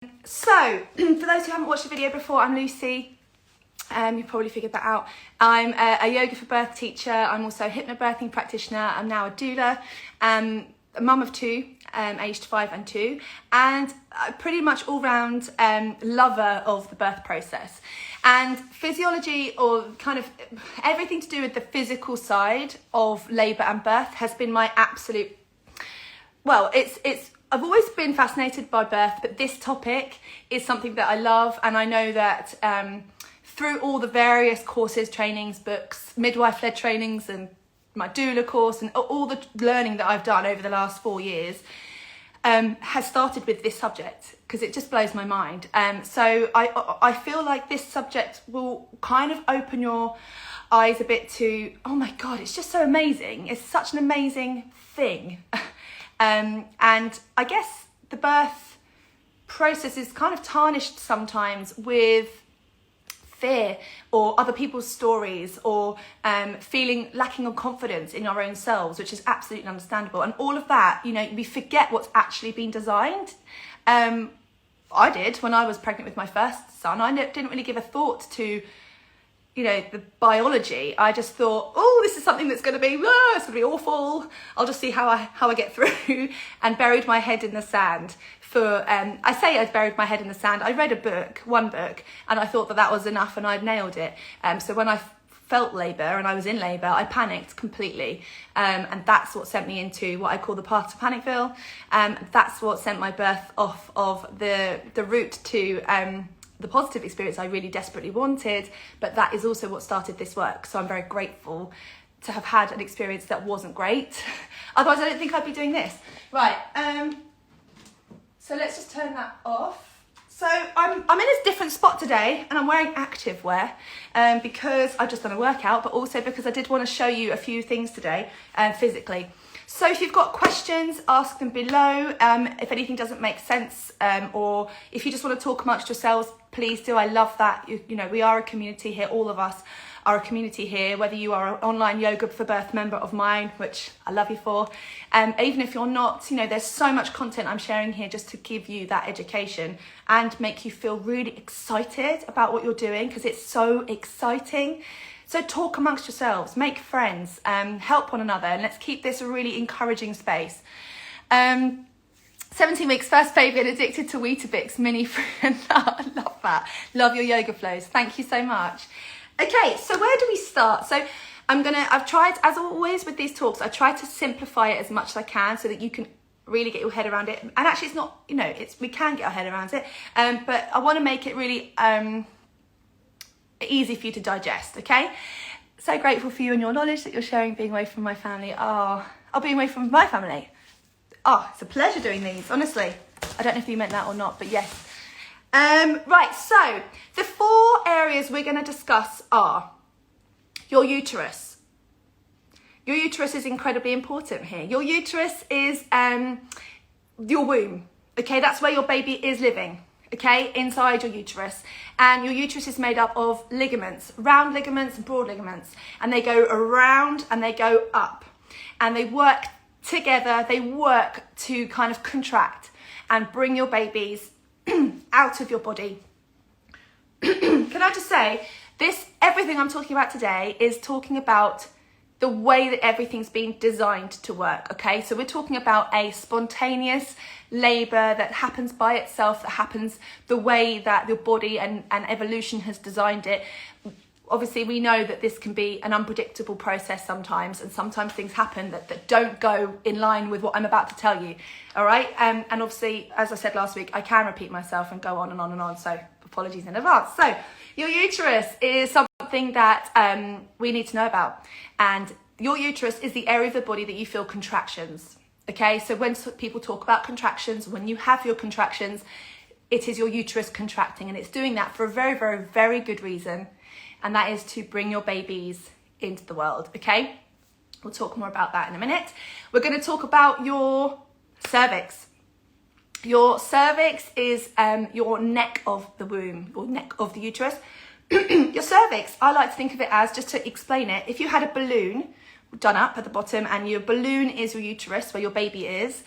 So, for those who haven't watched the video before, I'm Lucy. You've probably figured that out. I'm a yoga for birth teacher. I'm also a hypnobirthing practitioner. I'm now a doula, a mum of two, aged 5 and 2, and pretty much all-round lover of the birth process. And physiology, or kind of everything to do with the physical side of labour and birth, has been my absolute, well, I've always been fascinated by birth, but this topic is something that I love, and I know that through all the various courses, trainings, books, midwife-led trainings, and my doula course, and all the learning that I've done over the last 4 years has started with this subject, because it just blows my mind. So I feel like this subject will kind of open your eyes a bit to, oh my God, it's just so amazing. It's such an amazing thing. And I guess the birth process is kind of tarnished sometimes with fear or other people's stories, or feeling lacking of confidence in our own selves, which is absolutely understandable. And all of that, you know, we forget what's actually been designed. I did when I was pregnant with my first son. I didn't really give a thought to, you know, the biology. I just thought, oh, this is something that's going to be, it's going to be awful. I'll just see how I get through, and buried my head in the sand. I say I buried my head in the sand. I read one book, and I thought that was enough, and I'd nailed it. So when I felt labour and I was in labour, I panicked completely, and that's what sent me into what I call the path to Panicville. That's what sent my birth off of the route to the positive experience I really desperately wanted, but that is also what started this work. So I'm very grateful to have had an experience that wasn't great. Otherwise, I don't think I'd be doing this. Right, so let's just turn that off. So I'm in a different spot today, and I'm wearing active wear because I've just done a workout, but also because I did want to show you a few things today physically. So if you've got questions, ask them below. If anything doesn't make sense, or if you just want to talk amongst yourselves, please do. I love that. You know, we are a community here. All of us are a community here, whether you are an online yoga for birth member of mine, which I love you for. Even if you're not, you know, there's so much content I'm sharing here just to give you that education and make you feel really excited about what you're doing, because it's so exciting. So talk amongst yourselves, make friends, help one another, and let's keep this a really encouraging space. 17 weeks, first baby, and addicted to Weetabix mini fruit. I love that. Love your yoga flows. Thank you so much. Okay, so where do we start? So I've tried, as always with these talks, I try to simplify it as much as I can so that you can really get your head around it. And actually it's not, you know, we can get our head around it, but I want to make it really easy for you to digest, okay? So grateful for you and your knowledge that you're sharing, being away from my family. Oh, being away from my family. Oh, it's a pleasure doing these, honestly. I don't know if you meant that or not, but yes. Right, so the 4 areas we're going to discuss are your uterus. Your uterus is incredibly important here. Your uterus is your womb, okay? That's where your baby is living, okay? Inside your uterus. And your uterus is made up of ligaments, round ligaments and broad ligaments. And they go around and they go up. And they work together, they work to kind of contract and bring your babies out of your body. Can I just say, everything I'm talking about today is talking about the way that everything's been designed to work, okay? So we're talking about a spontaneous labour that happens by itself, that happens the way that your body and evolution has designed it. Obviously, we know that this can be an unpredictable process sometimes, and sometimes things happen that don't go in line with what I'm about to tell you, all right? And obviously, as I said last week, I can repeat myself and go on and on and on, so apologies in advance. So your uterus is something that we need to know about, and your uterus is the area of the body that you feel contractions, okay? So when people talk about contractions, when you have your contractions, it is your uterus contracting, and it's doing that for a very, very, very good reason. And that is to bring your babies into the world, okay? We'll talk more about that in a minute. We're going to talk about your cervix. Your cervix is your neck of the womb, or neck of the uterus. Your cervix, I like to think of it as, just to explain it, if you had a balloon done up at the bottom and your balloon is your uterus, where your baby is,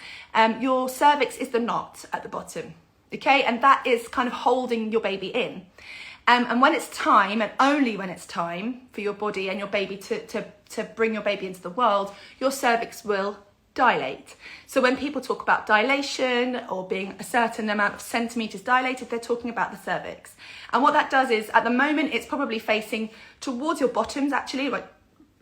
your cervix is the knot at the bottom. okay? And that is kind of holding your baby in. And when it's time, and only when it's time for your body and your baby to bring your baby into the world, your cervix will dilate. So when people talk about dilation or being a certain amount of centimeters dilated, they're talking about the cervix. And what that does is, at the moment, it's probably facing towards your bottoms, actually, like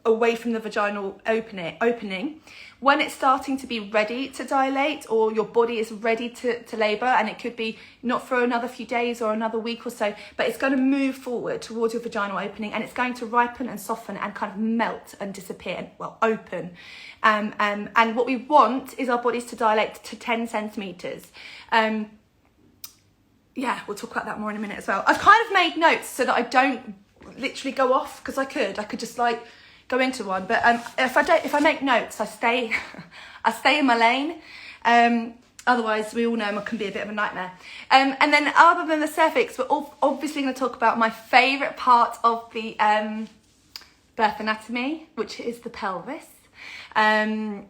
away from the vaginal opening. When it's starting to be ready to dilate, or your body is ready to labour, and it could be not for another few days or another week or so, but it's going to move forward towards your vaginal opening, and it's going to ripen and soften and kind of melt and disappear, and, well, open. And what we want is our bodies to dilate to 10 centimetres. Yeah, we'll talk about that more in a minute as well. I've kind of made notes so that I don't literally go off, because I could just like go into one, but if I make notes, I stay in my lane. Otherwise, we all know it can be a bit of a nightmare. And then, other than the cervix, we're obviously going to talk about my favourite part of the birth anatomy, which is the pelvis. The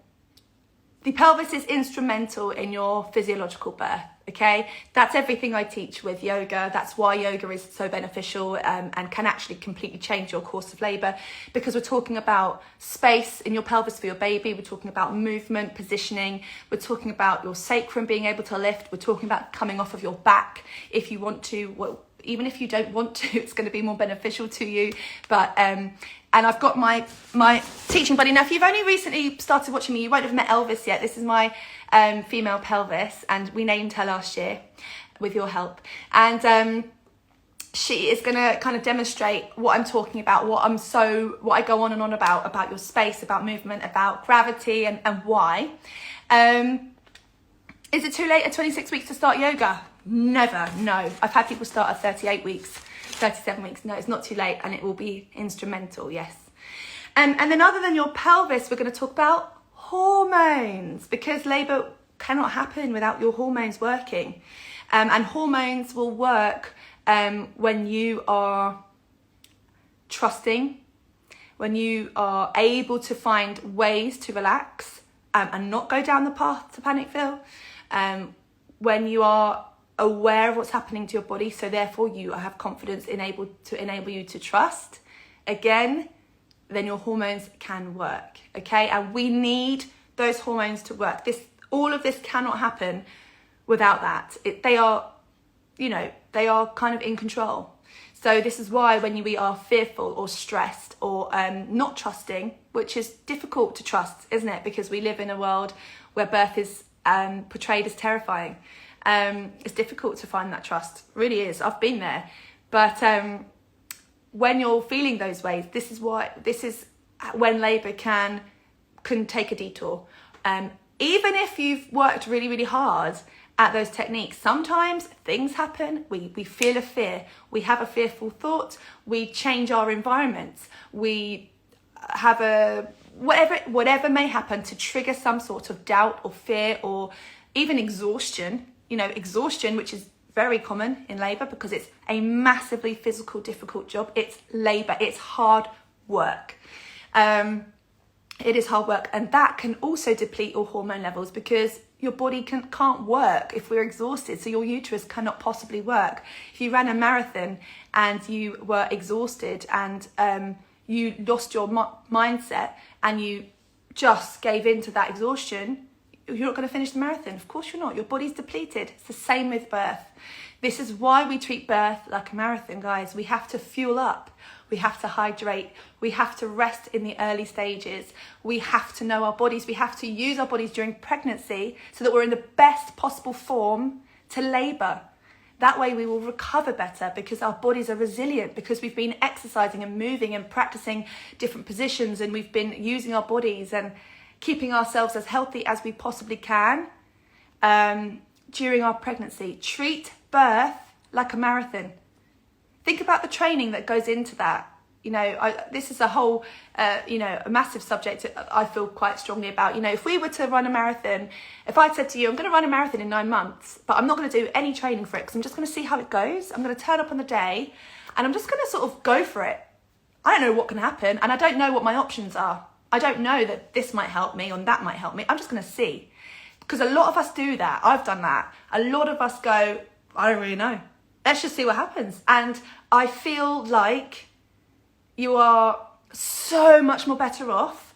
pelvis is instrumental in your physiological birth, okay? That's everything I teach with yoga. That's why yoga is so beneficial, and can actually completely change your course of labour, because we're talking about space in your pelvis for your baby. We're talking about movement, positioning. We're talking about your sacrum being able to lift. We're talking about coming off of your back if you want to. Well, even if you don't want to, it's going to be more beneficial to you. But and I've got my teaching buddy. Now, if you've only recently started watching me, you won't have met Elvis yet. This is my female pelvis, and we named her last year with your help. And she is going to kind of demonstrate what I'm talking about, what I go on and on about your space, about movement, about gravity, and why. Is it too late at 26 weeks to start yoga? Never, no. I've had people start at 38 weeks, 37 weeks. No, it's not too late, and it will be instrumental, yes. And then, other than your pelvis, we're going to talk about hormones, because labour cannot happen without your hormones working. And hormones will work when you are trusting, when you are able to find ways to relax and not go down the path to panic feel, when you are aware of what's happening to your body, so therefore you have confidence to enable you to trust, again, then your hormones can work, okay? And we need those hormones to work. All of this cannot happen without that. They are kind of in control. So this is why when we are fearful or stressed or not trusting, which is difficult to trust, isn't it? Because we live in a world where birth is portrayed as terrifying. It's difficult to find that trust, it really is. I've been there. But when you're feeling those ways, this is when labour can take a detour. Even if you've worked really, really hard at those techniques, sometimes things happen. We feel a fear. We have a fearful thought. We change our environments. We have whatever may happen to trigger some sort of doubt or fear or even exhaustion. Exhaustion, which is very common in labour because it's a massively physical, difficult job. It's labour. It's hard work. It is hard work, and that can also deplete your hormone levels because your body can't work if we're exhausted. So your uterus cannot possibly work. If you ran a marathon and you were exhausted and you lost your mindset and you just gave in to that exhaustion, you're not going to finish the marathon. Of course you're not. Your body's depleted. It's the same with birth. This is why we treat birth like a marathon, guys. We have to fuel up. We have to hydrate. We have to rest in the early stages. We have to know our bodies. We have to use our bodies during pregnancy so that we're in the best possible form to labour. That way we will recover better because our bodies are resilient, because we've been exercising and moving and practicing different positions, and we've been using our bodies and keeping ourselves as healthy as we possibly can during our pregnancy. Treat birth like a marathon. Think about the training that goes into that. This is a whole, a massive subject I feel quite strongly about. If we were to run a marathon, if I said to you, I'm going to run a marathon in 9 months, but I'm not going to do any training for it because I'm just going to see how it goes. I'm going to turn up on the day and I'm just going to sort of go for it. I don't know what can happen and I don't know what my options are. I don't know that this might help me or that might help me. I'm just going to see. Because a lot of us do that. I've done that. A lot of us go, I don't really know. Let's just see what happens. And I feel like you are so much more better off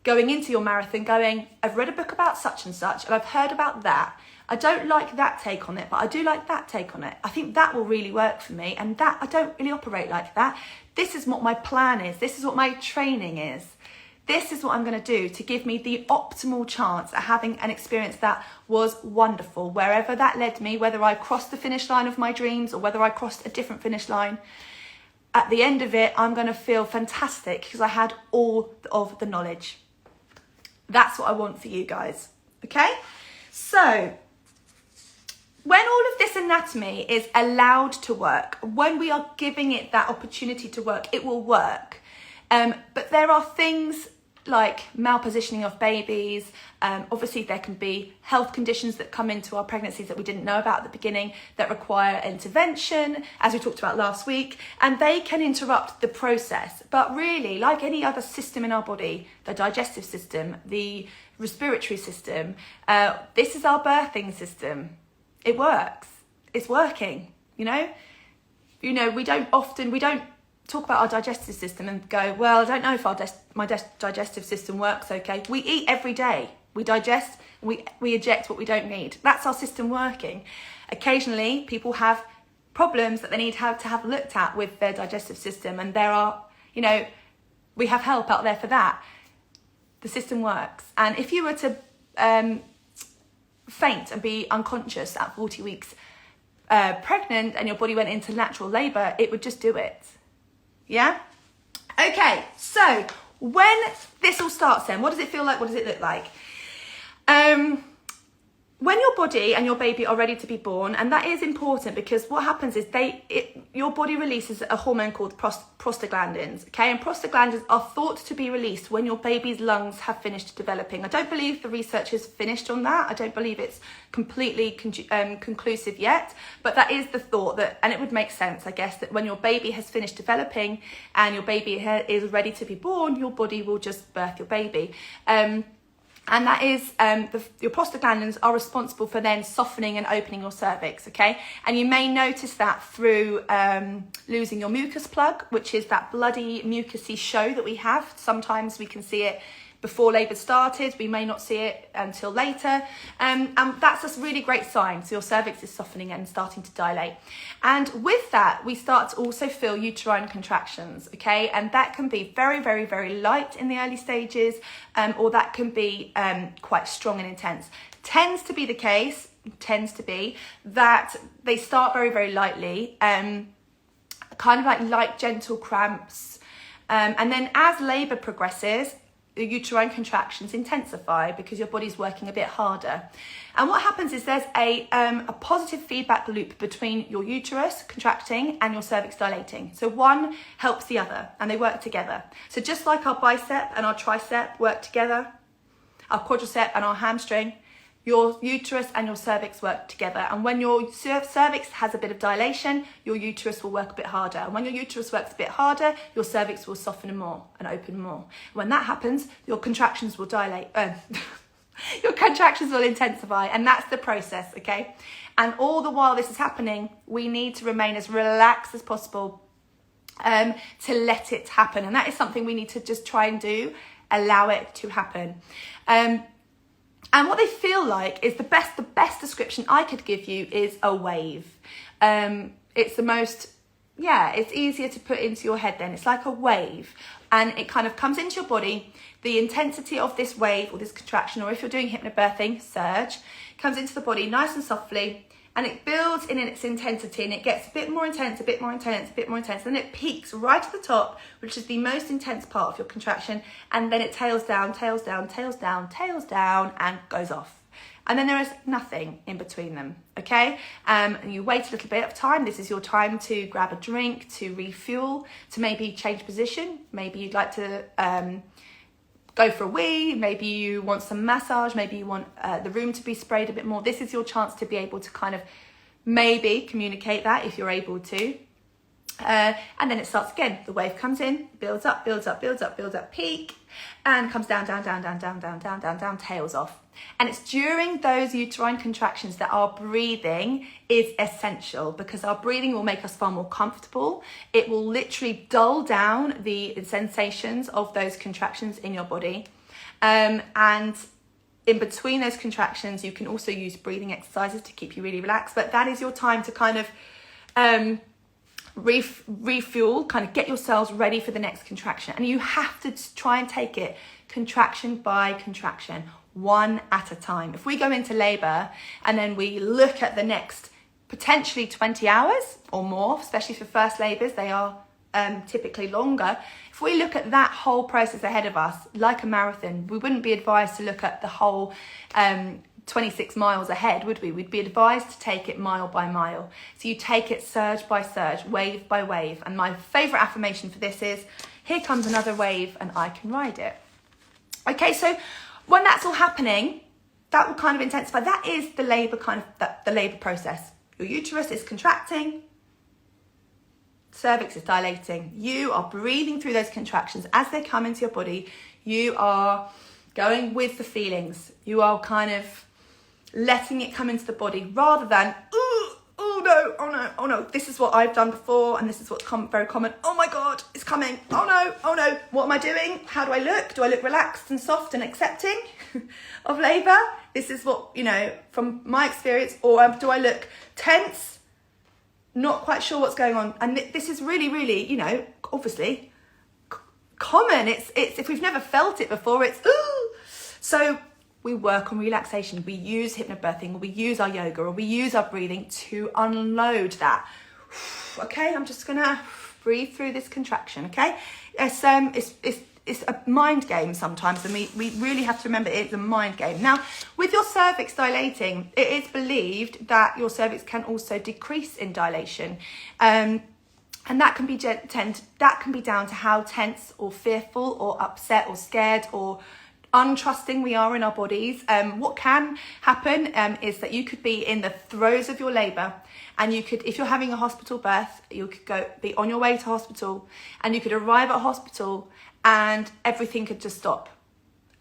going into your marathon going, I've read a book about such and such, and I've heard about that. I don't like that take on it, but I do like that take on it. I think that will really work for me, and that I don't really operate like that. This is what my plan is. This is what my training is. This is what I'm going to do to give me the optimal chance at having an experience that was wonderful, wherever that led me, whether I crossed the finish line of my dreams or whether I crossed a different finish line. At the end of it, I'm going to feel fantastic because I had all of the knowledge. That's what I want for you guys. Okay? So, when all of this anatomy is allowed to work, when we are giving it that opportunity to work, it will work. But there are things like malpositioning of babies. Obviously, there can be health conditions that come into our pregnancies that we didn't know about at the beginning that require intervention, as we talked about last week, and they can interrupt the process. But really, like any other system in our body, the digestive system, the respiratory system, this is our birthing system. It works. It's working, you know, we don't talk about our digestive system and go, well, I don't know if my digestive system works okay. We eat every day. We digest, we eject what we don't need. That's our system working. Occasionally, people have problems that they need to have looked at with their digestive system, and there are, we have help out there for that. The system works. And if you were to faint and be unconscious at 40 weeks pregnant and your body went into natural labour, it would just do it. Yeah? Okay, so when this all starts then, what does it feel like? What does it look like? When your body and your baby are ready to be born, and that is important because what happens is your body releases a hormone called prostaglandins, okay? And prostaglandins are thought to be released when your baby's lungs have finished developing. I don't believe the research is finished on that. I don't believe it's completely conclusive yet, but that is the thought and it would make sense, I guess, that when your baby has finished developing and your baby is ready to be born, your body will just birth your baby. And that is, your prostaglandins are responsible for then softening and opening your cervix, okay? And you may notice that through losing your mucus plug, which is that bloody mucousy show that we have. Sometimes we can see it before labour started. We may not see it until later. And that's a really great sign. So your cervix is softening and starting to dilate. And with that, we start to also feel uterine contractions, okay? And that can be very, very, very light in the early stages, or that can be quite strong and intense. Tends to be that they start very, very lightly, kind of like light, gentle cramps. And then as labour progresses, the uterine contractions intensify because your body's working a bit harder. And what happens is there's a positive feedback loop between your uterus contracting and your cervix dilating. So one helps the other and they work together. So just like our bicep and our tricep work together, our quadricep and our hamstring, your uterus and your cervix work together. And when your cervix has a bit of dilation, your uterus will work a bit harder. And when your uterus works a bit harder, your cervix will soften more and open more. When that happens, your contractions will dilate. Your contractions will intensify. And that's the process, okay? And all the while this is happening, we need to remain as relaxed as possible to let it happen. And that is something we need to just try and do, allow it to happen. And what they feel like is the best description I could give you is a wave. It's the most, it's easier to put into your head then. It's like a wave and it kind of comes into your body. The intensity of this wave or this contraction, or if you're doing hypnobirthing, surge, comes into the body nice and softly and it builds in its intensity and it gets a bit more intense, a bit more intense, a bit more intense. Then it peaks right at the top, which is the most intense part of your contraction. And then it tails down, tails down, tails down, tails down, and goes off. And then there is nothing in between them, okay? And you wait a little bit of time. This is your time to grab a drink, to refuel, to maybe change position. Maybe you'd like to go for a wee, maybe you want some massage, maybe you want the room to be sprayed a bit more. This is your chance to be able to kind of maybe communicate that if you're able to. And then it starts again. The wave comes in, builds up, builds up, builds up, builds up, peak, and comes down, down, down, down, down, down, down, down, down, tails off. And it's during those uterine contractions that our breathing is essential, because our breathing will make us far more comfortable. It will literally dull down the sensations of those contractions in your body. And in between those contractions, you can also use breathing exercises to keep you really relaxed. But that is your time to kind of refuel, kind of get yourselves ready for the next contraction. And you have to try and take it contraction by contraction, one at a time. If we go into labour and then we look at the next potentially 20 hours or more, especially for first labours, they are typically longer. If we look at that whole process ahead of us like a marathon, we wouldn't be advised to look at the whole 26 miles ahead, would we? We'd be advised to take it mile by mile. So you take it surge by surge, wave by wave. And my favourite affirmation for this is, here comes another wave and I can ride it. Okay, so when that's all happening, that will kind of intensify. That is the labour the labour process. Your uterus is contracting, cervix is dilating. You are breathing through those contractions as they come into your body. You are going with the feelings. You are kind of letting it come into the body rather than, oh no, oh no, oh no, this is what I've done before and this is what's very common. Oh my God, it's coming. Oh no, what am I doing? How do I look? Do I look relaxed and soft and accepting of labour? This is what, from my experience, or do I look tense, not quite sure what's going on? And this is really, really, obviously common. It's if we've never felt it before, it's so we work on relaxation. We use hypnobirthing, or we use our yoga, or we use our breathing to unload that. Okay, I'm just gonna breathe through this contraction. Okay, it's a mind game sometimes, and we really have to remember it's a mind game. Now, with your cervix dilating, it is believed that your cervix can also decrease in dilation, and that can be down to how tense or fearful or upset or scared or untrusting we are in our bodies. What can happen is that you could be in the throes of your labour, and you could, if you're having a hospital birth, you could be on your way to hospital, and you could arrive at hospital and everything could just stop,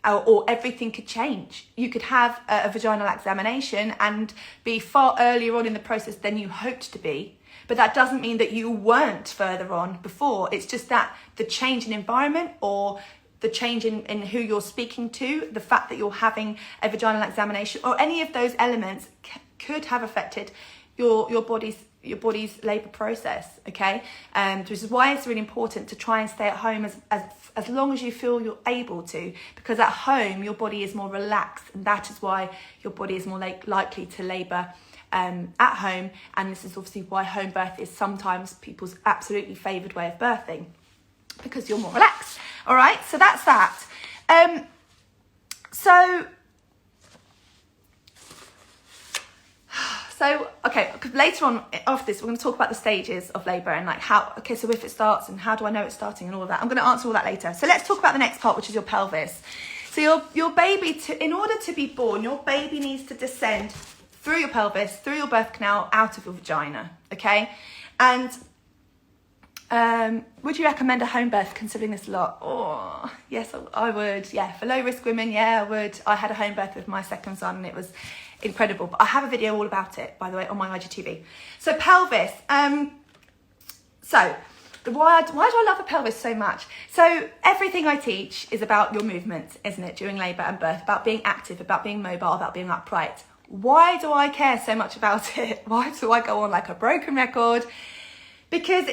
or everything could change. You could have a vaginal examination and be far earlier on in the process than you hoped to be. But that doesn't mean that you weren't further on before. It's just that the change in environment, or the change in who you're speaking to, the fact that you're having a vaginal examination, or any of those elements could have affected your body's labour process. Okay, which is why it's really important to try and stay at home as long as you feel you're able to, because at home your body is more relaxed, and that is why your body is more likely to labour at home. And this is obviously why home birth is sometimes people's absolutely favoured way of birthing, because you're more relaxed. All right, so that's that. So okay, later on after this, we're going to talk about the stages of labour and like how, okay, so if it starts and how do I know it's starting and all of that. I'm going to answer all that later. So let's talk about the next part, which is your pelvis. So your baby, in order to be born, your baby needs to descend through your pelvis, through your birth canal, out of your vagina, okay? And would you recommend a home birth, considering this a lot? Oh, yes, I would. Yeah, for low risk women, yeah, I would. I had a home birth with my second son and it was incredible. But I have a video all about it, by the way, on my IGTV. So pelvis. So why do I love a pelvis so much? So everything I teach is about your movement, isn't it? During labour and birth, about being active, about being mobile, about being upright. Why do I care so much about it? Why do I go on like a broken record? Because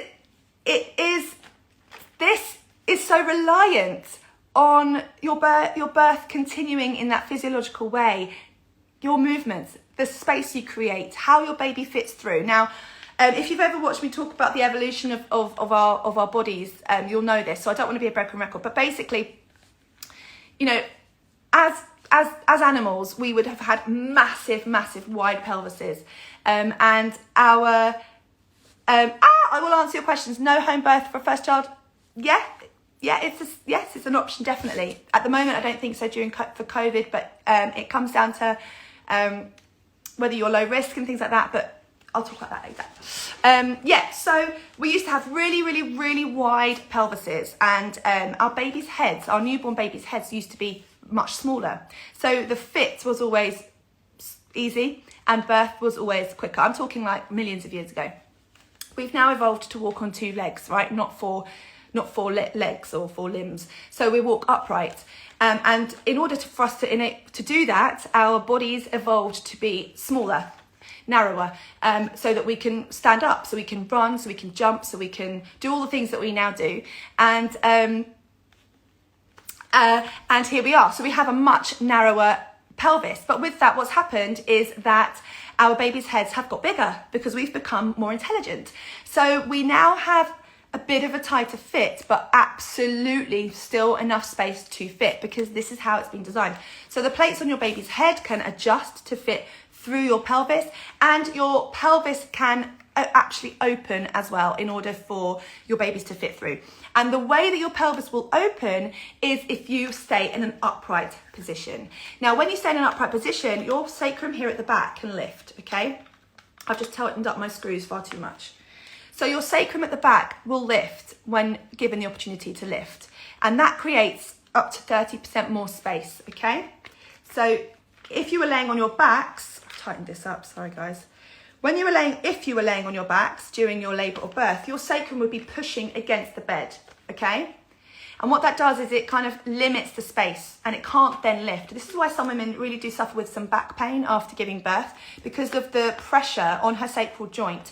this is so reliant on your birth continuing in that physiological way, your movements, the space you create, how your baby fits through. Now, if you've ever watched me talk about the evolution of our bodies, you'll know this, so I don't want to be a broken record, but basically, as animals, we would have had massive wide pelvises, and our I will answer your questions. No home birth for a first child? It's an option, definitely. At the moment, I don't think so for COVID, but it comes down to whether you're low risk and things like that, but I'll talk about that Yeah, so we used to have really wide pelvises, and our babies' heads, our newborn babies' heads used to be much smaller. So the fit was always easy and birth was always quicker. I'm talking like millions of years ago. We've now evolved to walk on two legs, right? Not four legs or four limbs. So we walk upright. And in order for us to do that, our bodies evolved to be smaller, narrower, so that we can stand up, so we can run, so we can jump, so we can do all the things that we now do. And here we are. So we have a much narrower pelvis. But with that, what's happened is that our babies' heads have got bigger because we've become more intelligent. So we now have a bit of a tighter fit, but absolutely still enough space to fit, because this is how it's been designed. So the plates on your baby's head can adjust to fit through your pelvis, and your pelvis can actually open as well in order for your babies to fit through. And the way that your pelvis will open is if you stay in an upright position. Now, when you stay in an upright position, your sacrum here at the back can lift, okay? I've just tightened up my screws far too much. So your sacrum at the back will lift when given the opportunity to lift. And that creates up to 30% more space, okay? So if you were laying on your backs, I've tightened this up, sorry guys. If you were laying on your backs during your labour or birth, your sacrum would be pushing against the bed, okay? And what that does is it kind of limits the space and it can't then lift. This is why some women really do suffer with some back pain after giving birth, because of the pressure on her sacral joint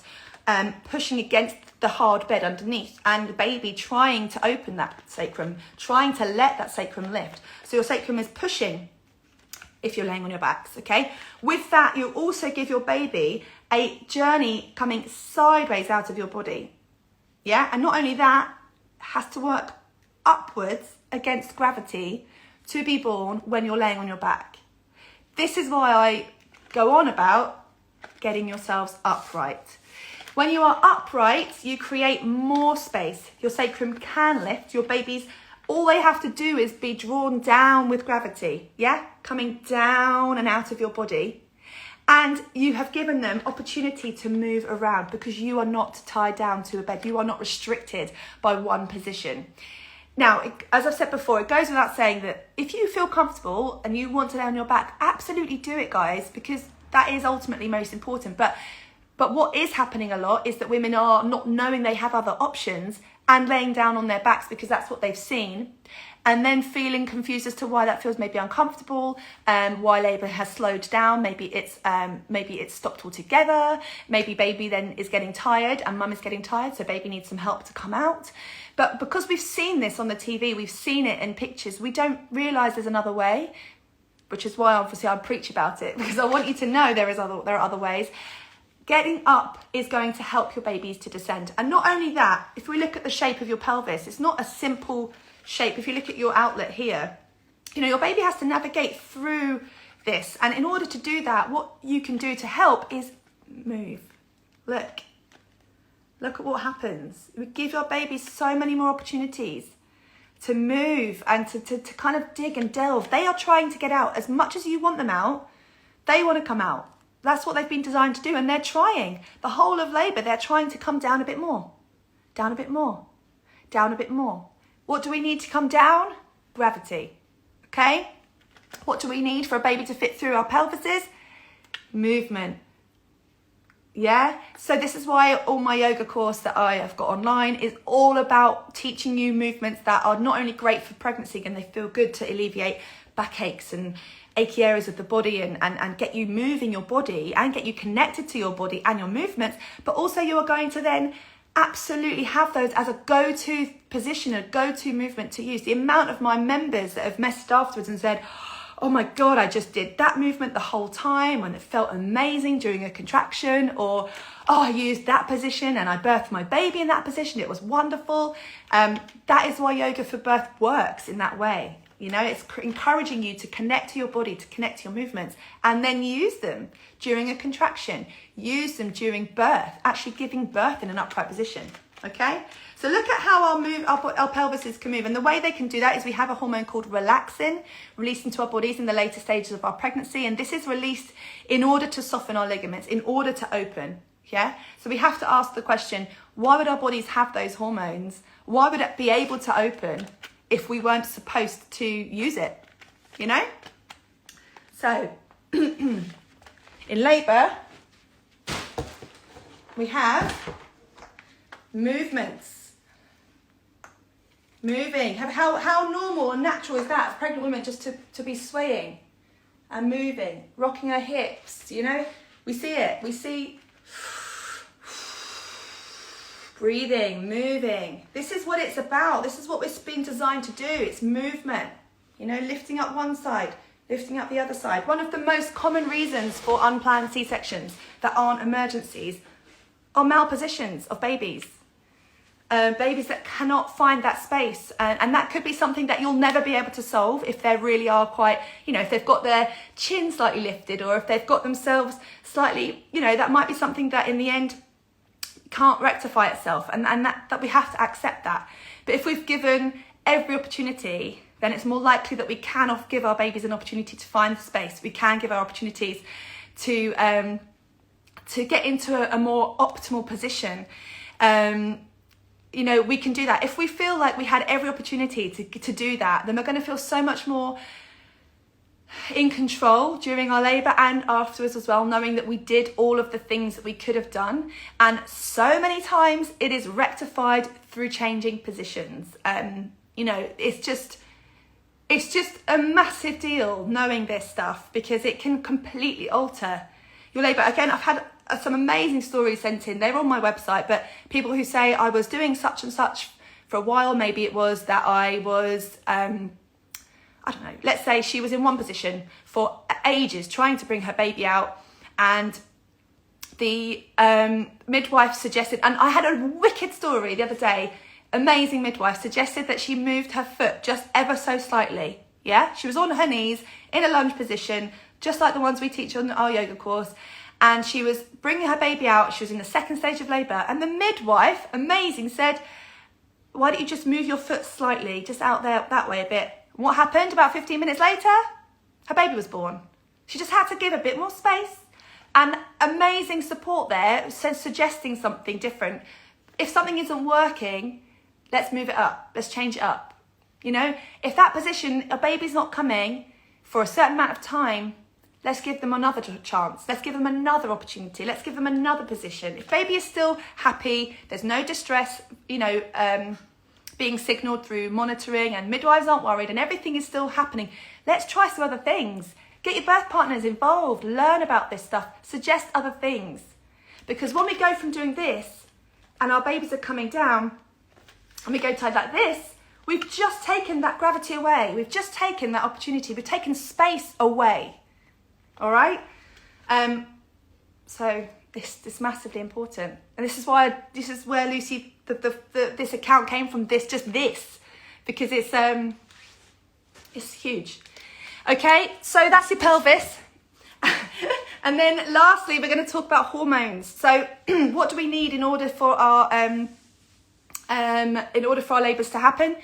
pushing against the hard bed underneath, and the baby trying to open that sacrum, trying to let that sacrum lift. So your sacrum is pushing if you're laying on your backs, okay? With that, you also give your baby a journey coming sideways out of your body, yeah? And not only that, has to work upwards against gravity to be born when you're laying on your back. This is why I go on about getting yourselves upright. When you are upright, you create more space. Your sacrum can lift. Your babies, all they have to do is be drawn down with gravity, yeah? Coming down and out of your body. And you have given them opportunity to move around because you are not tied down to a bed. You are not restricted by one position. Now, as I've said before, it goes without saying that if you feel comfortable and you want to lay on your back, absolutely do it, guys, because that is ultimately most important. But what is happening a lot is that women are not knowing they have other options and laying down on their backs because that's what they've seen, and then feeling confused as to why that feels maybe uncomfortable, why labour has slowed down, maybe it's stopped altogether, maybe baby then is getting tired and mum is getting tired, so baby needs some help to come out. But because we've seen this on the TV, we've seen it in pictures, we don't realise there's another way, which is why obviously I preach about it, because I want you to know there are other ways. Getting up is going to help your babies to descend. And not only that, if we look at the shape of your pelvis, it's not a simple shape. If you look at your outlet here, you know, your baby has to navigate through this. And in order to do that, what you can do to help is move. Look at what happens. We give your babies so many more opportunities to move and to kind of dig and delve. They are trying to get out. As much as you want them out, they want to come out. That's what they've been designed to do, and they're trying. The whole of labour, they're trying to come down a bit more. Down a bit more. Down a bit more. What do we need to come down? Gravity. Okay? What do we need for a baby to fit through our pelvises? Movement. Yeah? So this is why all my yoga course that I have got online is all about teaching you movements that are not only great for pregnancy and they feel good to alleviate backaches and achy areas of the body and get you moving your body and get you connected to your body and your movements, but also you are going to then absolutely have those as a go-to position, a go-to movement to use. The amount of my members that have messaged afterwards and said, oh my God, I just did that movement the whole time and it felt amazing during a contraction, or oh, I used that position and I birthed my baby in that position, it was wonderful. That is why Yoga for Birth works in that way. You know, it's encouraging you to connect to your body, to connect to your movements, and then use them during a contraction, use them during birth, actually giving birth in an upright position, okay? So look at how our pelvises can move, and the way they can do that is we have a hormone called relaxin, released into our bodies in the later stages of our pregnancy, and this is released in order to soften our ligaments, in order to open, Yeah, so we have to ask the question, why would our bodies have those hormones? Why would it be able to open if we weren't supposed to use it? You know? So, in labour, we have movements. Moving. How normal and natural is that for pregnant women just to be swaying and moving, rocking her hips, you know? We see it. We see breathing, moving. This is what it's about. This is what it's been designed to do. It's movement. You know, lifting up one side, lifting up the other side. One of the most common reasons for unplanned C-sections that aren't emergencies are malpositions of babies. Babies that cannot find that space. And that could be something that you'll never be able to solve if they really are quite, you know, if they've got their chin slightly lifted or if they've got themselves slightly, you know, that might be something that in the end can't rectify itself. And that we have to accept that. But if we've given every opportunity, then it's more likely that we can give our babies an opportunity to find the space. We can give our opportunities to get into a more optimal position. You know, we can do that. If we feel like we had every opportunity to do that, then we're going to feel so much more in control during our labour and afterwards as well, knowing that we did all of the things that we could have done. And so many times it is rectified through changing positions. You know, it's just a massive deal knowing this stuff, because it can completely alter your labour. Again, I've had some amazing stories sent in. They're on my website, but people who say I was doing such and such for a while. Maybe it was that I was, I don't know, let's say she was in one position for ages trying to bring her baby out, and the midwife suggested, and I had a wicked story the other day, amazing midwife suggested that she moved her foot just ever so slightly. Yeah, she was on her knees in a lunge position, just like the ones we teach on our yoga course. And she was bringing her baby out. She was in the second stage of labour. And the midwife, amazing, said, why don't you just move your foot slightly, just out there that way a bit. What happened about 15 minutes later? Her baby was born. She just had to give a bit more space. And amazing support there, suggesting something different. If something isn't working, let's move it up. Let's change it up. You know, if that position, a baby's not coming for a certain amount of time, let's give them another chance. Let's give them another opportunity. Let's give them another position. If baby is still happy, there's no distress, you know, being signalled through monitoring, and midwives aren't worried and everything is still happening, let's try some other things. Get your birth partners involved. Learn about this stuff. Suggest other things. Because when we go from doing this and our babies are coming down and we go tied like this, we've just taken that gravity away. We've just taken that opportunity. We've taken space away. All right, so this is massively important, and this is where Lucy this account came from. Just this, because it's huge. Okay, so that's your pelvis, and then lastly we're going to talk about hormones. So what do we need in order for our labours to happen?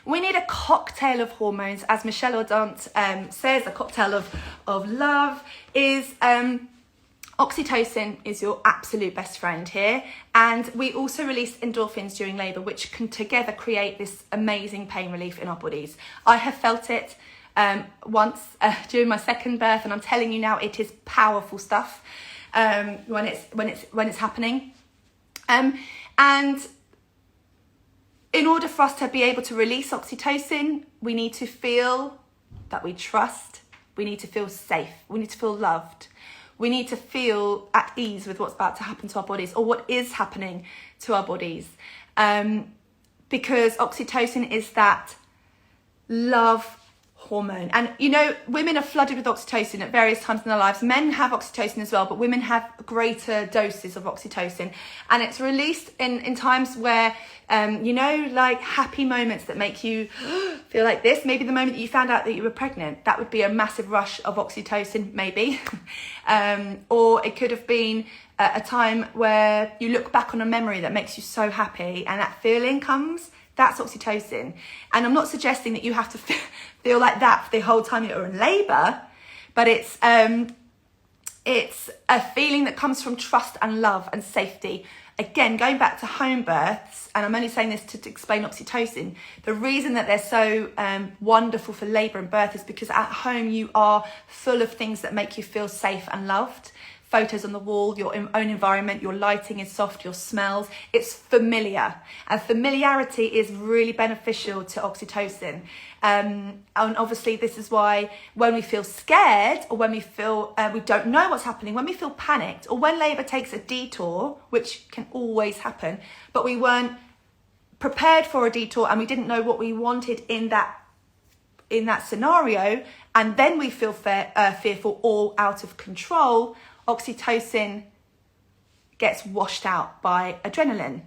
We need a cocktail of hormones, as Michelle Ordant says. A cocktail of love is oxytocin is your absolute best friend here, and we also release endorphins during labour, which can together create this amazing pain relief in our bodies. I have felt it once during my second birth, and I'm telling you now, it is powerful stuff when it's happening, and in order for us to be able to release oxytocin, we need to feel that we trust. We need to feel safe. We need to feel loved. We need to feel at ease with what's about to happen to our bodies, or what is happening to our bodies. Because oxytocin is that love hormone. And, you know, women are flooded with oxytocin at various times in their lives. Men have oxytocin as well, but women have greater doses of oxytocin. And it's released in times where, you know, like happy moments that make you feel like this. Maybe the moment that you found out that you were pregnant, that would be a massive rush of oxytocin, maybe. Or it could have been a time where you look back on a memory that makes you so happy, and that feeling comes. That's oxytocin. And I'm not suggesting that you have to feel like that for the whole time you're in labour, but it's It's a feeling that comes from trust and love and safety. Again, going back to home births, and I'm only saying this to explain oxytocin, the reason that they're so wonderful for labour and birth is because at home you are full of things that make you feel safe and loved. Photos on the wall, your own environment, your lighting is soft, your smells, it's familiar. And familiarity is really beneficial to oxytocin. And obviously this is why when we feel scared, or when we feel we don't know what's happening, when we feel panicked, or when labour takes a detour, which can always happen, but we weren't prepared for a detour and we didn't know what we wanted in that scenario, and then we feel fearful or out of control, oxytocin gets washed out by adrenaline.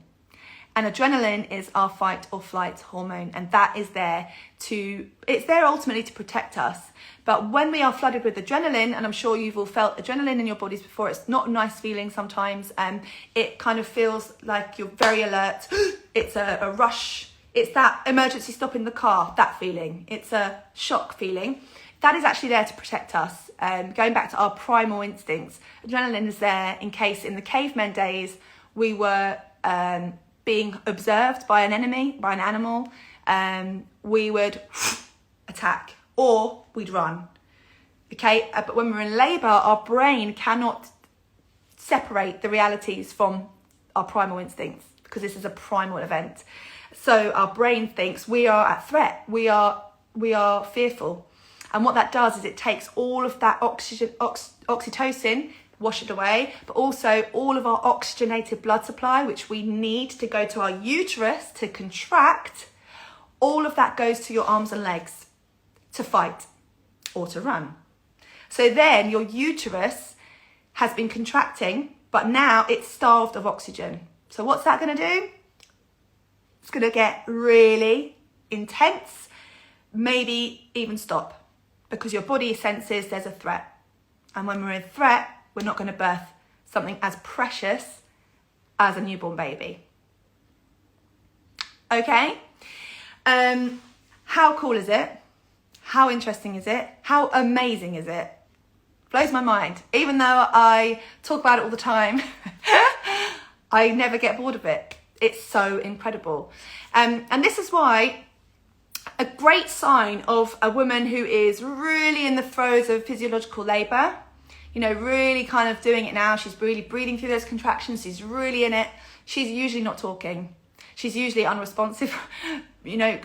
And adrenaline is our fight or flight hormone, and that is it's there ultimately to protect us. But when we are flooded with adrenaline, and I'm sure you've all felt adrenaline in your bodies before, it's not a nice feeling sometimes. It kind of feels like you're very alert. It's a rush. It's that emergency stop in the car, that feeling. It's a shock feeling. That is actually there to protect us. Going back to our primal instincts, adrenaline is there in case in the cavemen days we were being observed by an enemy, by an animal, we would attack or we'd run. Okay, but when we're in labour, our brain cannot separate the realities from our primal instincts because this is a primal event. So our brain thinks we are at threat, we are fearful. And what that does is it takes all of that oxytocin, wash it away, but also all of our oxygenated blood supply, which we need to go to our uterus to contract, all of that goes to your arms and legs to fight or to run. So then your uterus has been contracting, but now it's starved of oxygen. So what's that going to do? It's going to get really intense, maybe even stop, because your body senses there's a threat. And when we're in threat, we're not going to birth something as precious as a newborn baby. Okay? How cool is it? How interesting is it? How amazing is it? Blows my mind. Even though I talk about it all the time, I never get bored of it. It's so incredible. And this is why a great sign of a woman who is really in the throes of physiological labour, you know, really kind of doing it now, she's really breathing through those contractions, she's really in it, she's usually not talking. She's usually unresponsive, you know,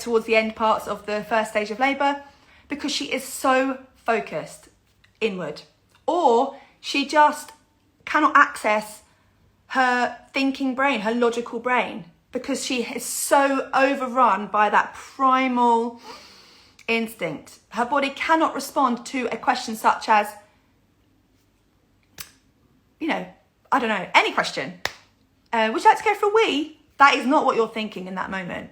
towards the end parts of the first stage of labour, because she is so focused inward. Or she just cannot access her thinking brain, her logical brain, because she is so overrun by that primal instinct. Her body cannot respond to a question such as, you know, I don't know, any question. Would you like to go for a wee? That is not what you're thinking in that moment,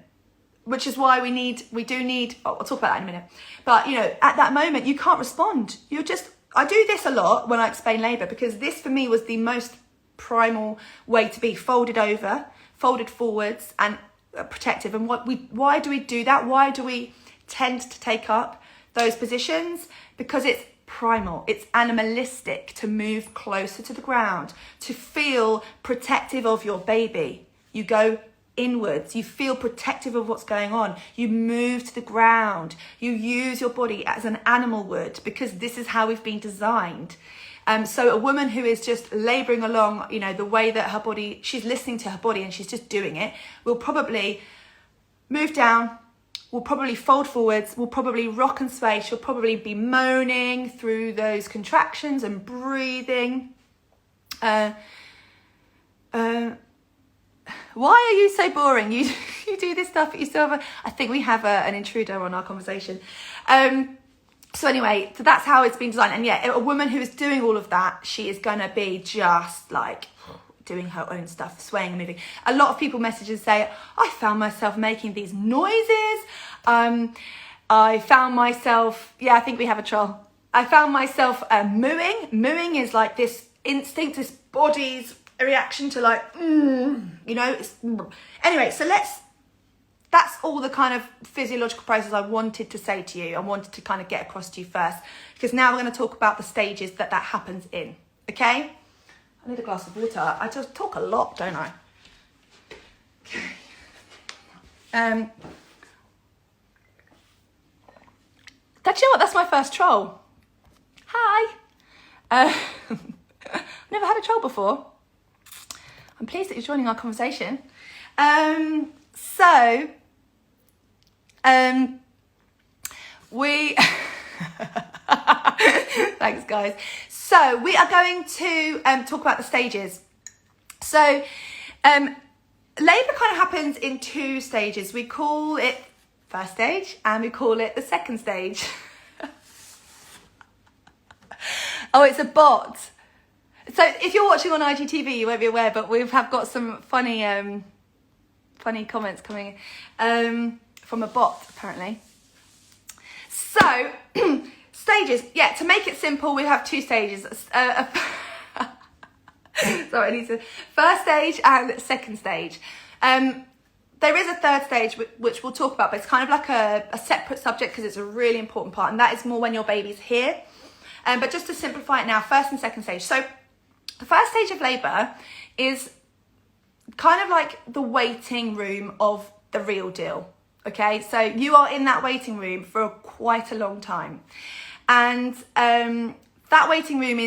which is why we do need, I'll talk about that in a minute. But, you know, at that moment, you can't respond. I do this a lot when I explain labour, because this for me was the most primal way to be, folded over, folded forwards and protective. And why do we do that? Why do we tend to take up those positions? Because it's primal, it's animalistic to move closer to the ground, to feel protective of your baby. You go inwards, you feel protective of what's going on, you move to the ground, you use your body as an animal would, because this is how we've been designed. So a woman who is just labouring along, you know, the way that her body, she's listening to her body and she's just doing it, will probably move down, will probably fold forwards, will probably rock and sway, she'll probably be moaning through those contractions and breathing. Why are you so boring? You do this stuff, but you still have I think we have an intruder on our conversation. So anyway, so that's how it's been designed. And yeah, a woman who is doing all of that, she is going to be just like doing her own stuff, swaying and moving. A lot of people message and say, I found myself making these noises. I found myself, yeah, I think we have a troll. I found myself mooing. Mooing is like this instinct, this body's reaction to like, you know. Anyway, so that's all the kind of physiological process I wanted to say to you. I wanted to kind of get across to you first, because now we're going to talk about the stages that happens in. Okay? I need a glass of water. I just talk a lot, don't I? Okay. Do you know what? That's my first troll. Hi. Never had a troll before. I'm pleased that you're joining our conversation. We thanks guys. So we are going to talk about the stages. So labour kind of happens in two stages. We call it first stage and we call it the second stage. Oh, it's a bot. So if you're watching on IGTV, you won't be aware, but we've got some funny comments coming from a bot, apparently. So, stages. Yeah, to make it simple, we have two stages. Sorry, I need to... First stage and second stage. There is a third stage, which we'll talk about, but it's kind of like a separate subject because it's a really important part, and that is more when your baby's here. But just to simplify it now, first and second stage. So, the first stage of labour is kind of like the waiting room of the real deal, okay? So you are in that waiting room for quite a long time. And that waiting room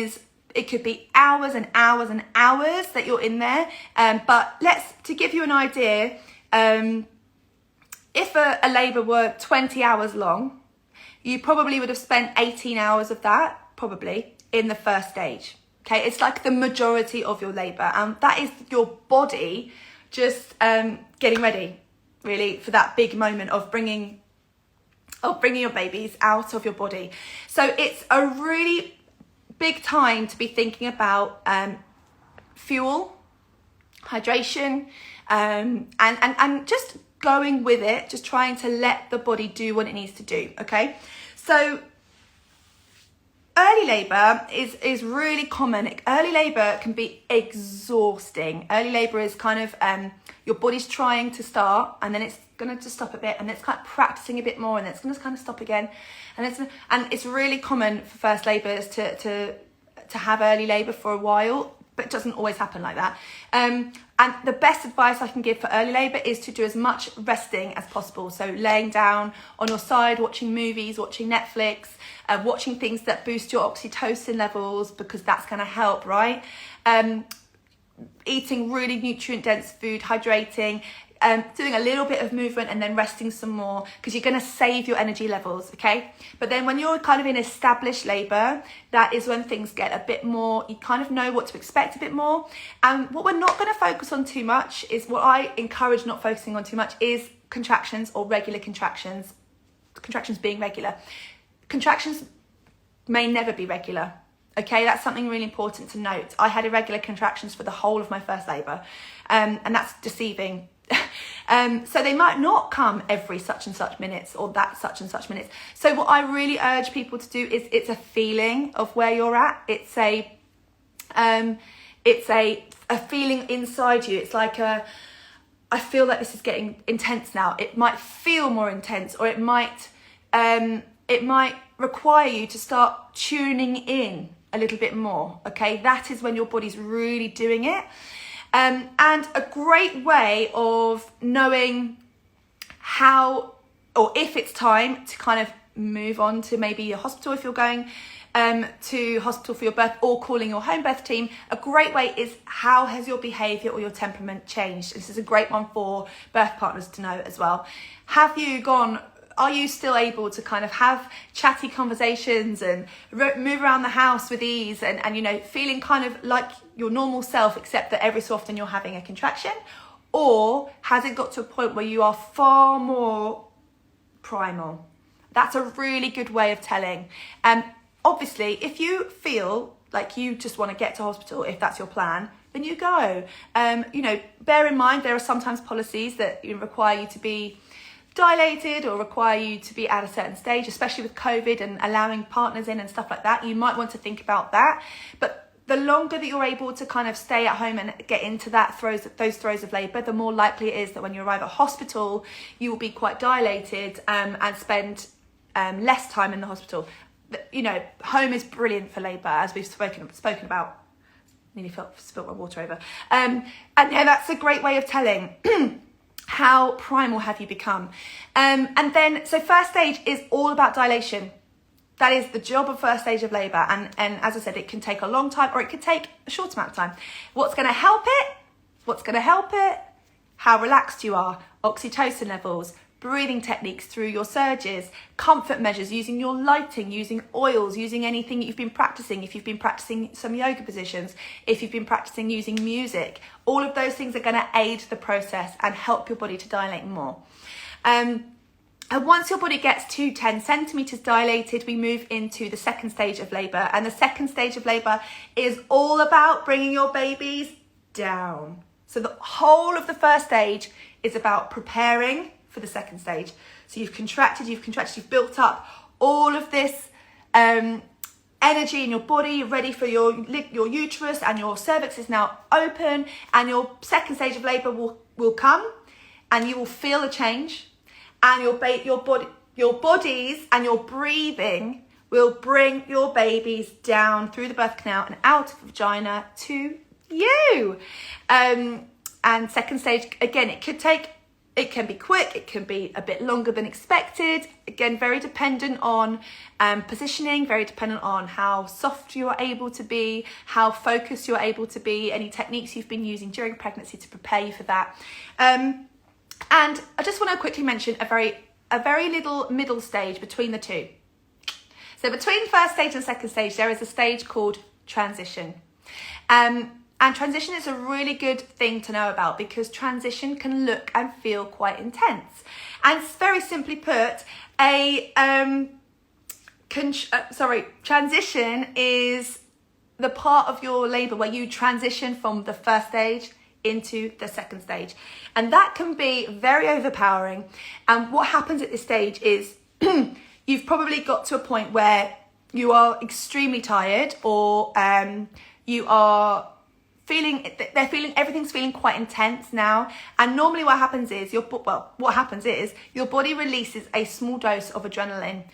it could be hours and hours and hours that you're in there. But to give you an idea, if a labour were 20 hours long, you probably would have spent 18 hours of that, probably, in the first stage. Okay, it's like the majority of your labour, and that is your body just getting ready, really, for that big moment of bringing your babies out of your body. So it's a really big time to be thinking about fuel, hydration, and just going with it, just trying to let the body do what it needs to do. Okay, so early labour is really common. Early labour can be exhausting. Early labour is kind of your body's trying to start, and then it's going to just stop a bit, and it's kind of practicing a bit more, and then it's going to kind of stop again, and it's really common for first labours to have early labour for a while, but it doesn't always happen like that. And the best advice I can give for early labour is to do as much resting as possible. So laying down on your side, watching movies, watching Netflix, watching things that boost your oxytocin levels, because that's going to help, right? Eating really nutrient-dense food, hydrating, doing a little bit of movement and then resting some more, because you're going to save your energy levels, okay? But then when you're kind of in established labour, that is when things get a bit more, you kind of know what to expect a bit more. And what we're not going to focus on too much is, what I encourage not focusing on too much, is contractions or regular contractions. Contractions being regular. Contractions may never be regular. Okay, that's something really important to note. I had irregular contractions for the whole of my first labour, and that's deceiving. So they might not come every such and such minutes, or that such and such minutes. So what I really urge people to do is, it's a feeling of where you're at. It's a feeling inside you. It's like I feel like this is getting intense now. It might feel more intense, or it might require you to start tuning in a little bit more. Okay, that is when your body's really doing it. And a great way of knowing how, or if it's time to kind of move on to maybe a hospital, if you're going to hospital for your birth, or calling your home birth team, a great way is, how has your behaviour or your temperament changed? This is a great one for birth partners to know as well. Are you still able to kind of have chatty conversations and move around the house with ease, and you know, feeling kind of like your normal self, except that every so often you're having a contraction? Or has it got to a point where you are far more primal? That's a really good way of telling. Obviously, if you feel like you just want to get to hospital, if that's your plan, then you go. You know, bear in mind, there are sometimes policies that require you to be dilated, or require you to be at a certain stage, especially with COVID and allowing partners in and stuff like that. You might want to think about that. But the longer that you're able to kind of stay at home and get into those throes of labour, the more likely it is that when you arrive at hospital, you will be quite dilated and spend less time in the hospital. You know, home is brilliant for labour, as we've spoken about. Nearly spilt my water over. And yeah, that's a great way of telling how primal have you become. And then, so first stage is all about dilation. That is the job of first stage of labour. And as I said, it can take a long time or it could take a short amount of time. What's going to help it? What's going to help it? How relaxed you are, oxytocin levels, breathing techniques through your surges, comfort measures, using your lighting, using oils, using anything you've been practicing. If you've been practicing some yoga positions, if you've been practicing using music, all of those things are going to aid the process and help your body to dilate more. And once your body gets to 10 centimetres dilated, we move into the second stage of labour. And the second stage of labour is all about bringing your babies down. So the whole of the first stage is about preparing for the second stage. So you've contracted, you've built up all of this energy in your body. You're ready for your uterus, and your cervix is now open, and your second stage of labour will come, and you will feel a change. And your bodies and your breathing will bring your babies down through the birth canal and out of the vagina to you. And second stage, again, it can be quick, it can be a bit longer than expected. Again, very dependent on positioning, very dependent on how soft you are able to be, how focused you're able to be, any techniques you've been using during pregnancy to prepare you for that. And I just want to quickly mention a very little middle stage between the two. So between first stage and second stage, there is a stage called transition. And transition is a really good thing to know about, because transition can look and feel quite intense. And very simply put, transition is the part of your labour where you transition from the first stage into the second stage, and that can be very overpowering. And what happens at this stage is you've probably got to a point where you are extremely tired, or you are everything's feeling quite intense now. And normally what happens is your body releases a small dose of adrenaline.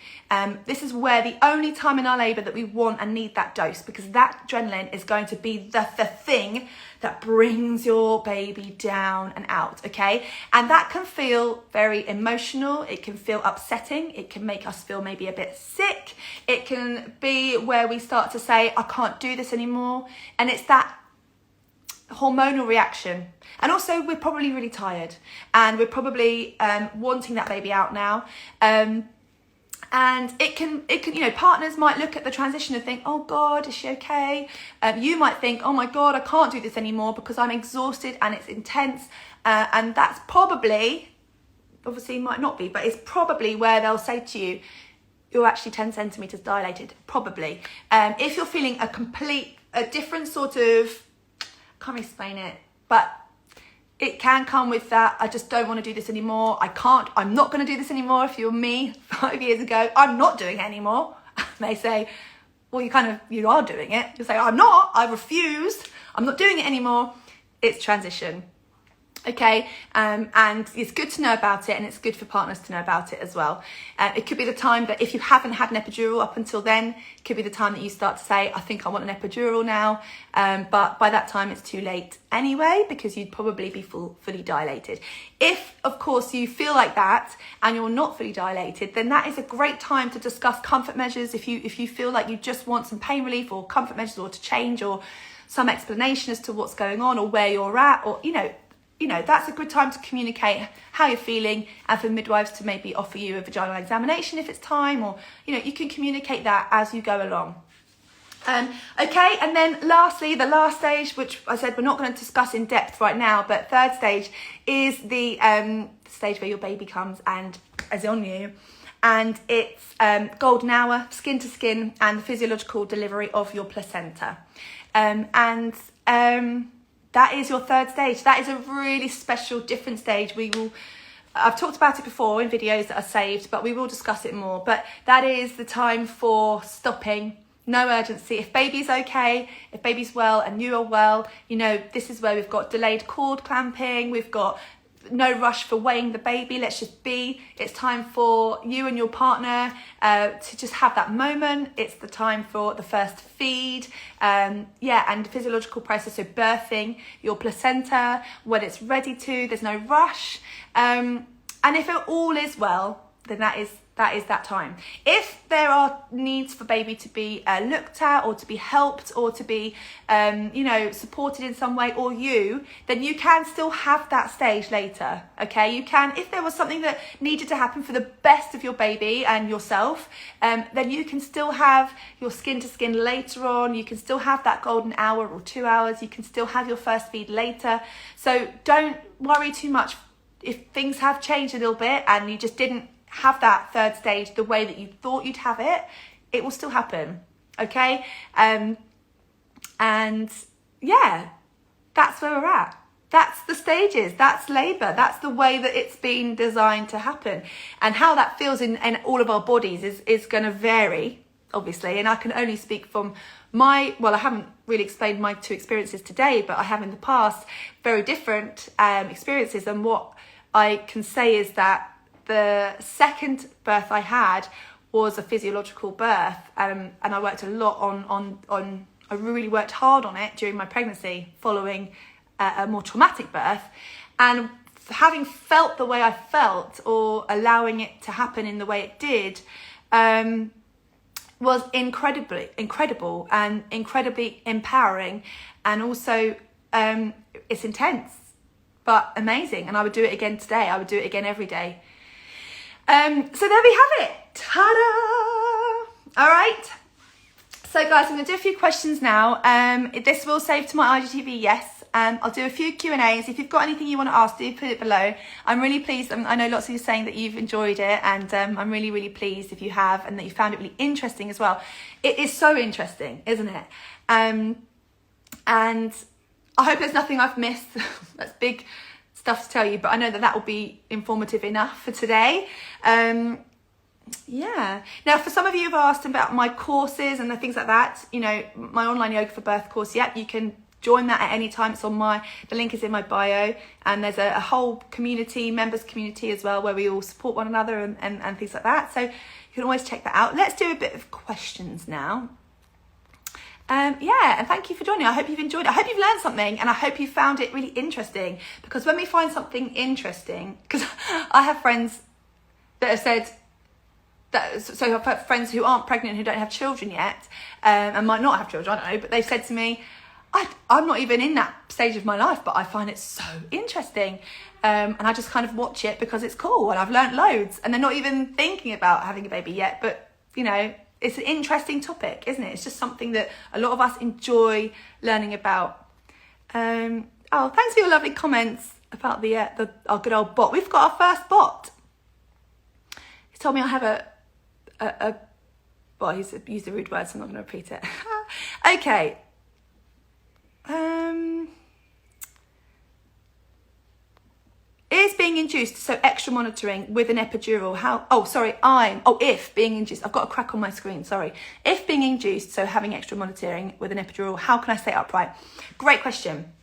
This is where the only time in our labour that we want and need that dose, because that adrenaline is going to be the thing that brings your baby down and out, okay? And that can feel very emotional. It can feel upsetting. It can make us feel maybe a bit sick. It can be where we start to say, I can't do this anymore. And it's that hormonal reaction. And also we're probably really tired, and we're probably wanting that baby out now. And it can, you know, partners might look at the transition and think, oh God, is she okay? You might think, oh my God, I can't do this anymore because I'm exhausted and it's intense. And that's probably, obviously might not be, but it's probably where they'll say to you, you're actually 10 centimetres dilated, probably. If you're feeling a different sort of, can't explain it, but it can come with that, I just don't want to do this anymore. I'm not going to do this anymore. If you're me 5 years ago, I'm not doing it anymore. They say, well, you are doing it. You say, I'm not, I refused. I'm not doing it anymore. It's transition. Okay, and it's good to know about it, and it's good for partners to know about it as well. It could be the time that if you haven't had an epidural up until then, it could be the time that you start to say, I think I want an epidural now. But by that time, it's too late anyway, because you'd probably be fully dilated. If, of course, you feel like that and you're not fully dilated, then that is a great time to discuss comfort measures. If you feel like you just want some pain relief or comfort measures, or to change, or some explanation as to what's going on or where you're at, or, you know, that's a good time to communicate how you're feeling, and for midwives to maybe offer you a vaginal examination if it's time, or, you know, you can communicate that as you go along. Okay, and then lastly, the last stage, which I said we're not going to discuss in depth right now, but third stage is the stage where your baby comes and is on you, and it's golden hour, skin to skin, and the physiological delivery of your placenta. That is your third stage. That is a really special, different stage. I've talked about it before in videos that are saved, but we will discuss it more. But that is the time for stopping No urgency. If baby's okay, if baby's well and you are well, you know, this is where we've got delayed cord clamping, we've got no rush for weighing the baby. Let's just be. It's time for you and your partner to just have that moment. It's the time for the first feed. And physiological process, so birthing your placenta when it's ready to. There's no rush. And if it all is well, then that is that time. If there are needs for baby to be looked at or to be helped or to be, supported in some way, or then you can still have that stage later, okay? You can, if there was something that needed to happen for the best of your baby and yourself, then you can still have your skin to skin later on. You can still have that golden hour or 2 hours. You can still have your first feed later. So don't worry too much if things have changed a little bit and you just didn't have that third stage the way that you thought you'd have it. It will still happen, okay? And yeah, that's where we're at. That's the stages, that's labour, that's the way that it's been designed to happen. And how that feels in all of our bodies is going to vary, obviously. And I can only speak from I haven't really explained my two experiences today, but I have in the past very different experiences. And what I can say is that the second birth I had was a physiological birth, and I worked a lot on I really worked hard on it during my pregnancy following a more traumatic birth, and having felt the way I felt, or allowing it to happen in the way it did, was incredible and incredibly empowering, and also it's intense but amazing, and I would do it again today. I would do it again every day. So there we have it. Ta-da! All right. So guys, I'm going to do a few questions now. This will save to my IGTV, yes. I'll do a few Q&As. If you've got anything you want to ask, do put it below. I'm really pleased. I know lots of you saying that you've enjoyed it, and I'm really, really pleased if you have, and that you found it really interesting as well. It is so interesting, isn't it? And I hope there's nothing I've missed. That's big stuff to tell you, but I know that will be informative enough for today. Now, for some of you who've asked about my courses and the things like that, you know, my online yoga for birth course, you can join that at any time. It's on the link is in my bio, and there's a whole community, members community as well, where we all support one another and things like that. So you can always check that out. Let's do a bit of questions now. And thank you for joining. I hope you've enjoyed it. I hope you've learned something, and I hope you found it really interesting, because when we find something interesting, because I have friends that have said that, so I've had friends who aren't pregnant, who don't have children yet, and might not have children, I don't know, but they've said to me, I'm not even in that stage of my life, but I find it so interesting. And I just kind of watch it because it's cool, and I've learned loads, and they're not even thinking about having a baby yet, but you know, it's an interesting topic, isn't it? It's just something that a lot of us enjoy learning about. Thanks for your lovely comments about our good old bot. We've got our first bot. He told me I have he's used a rude word, so I'm not going to repeat it. Okay. Is being induced, so extra monitoring with an epidural, if being induced, I've got a crack on my screen, sorry. If being induced, so having extra monitoring with an epidural, how can I stay upright? Great question.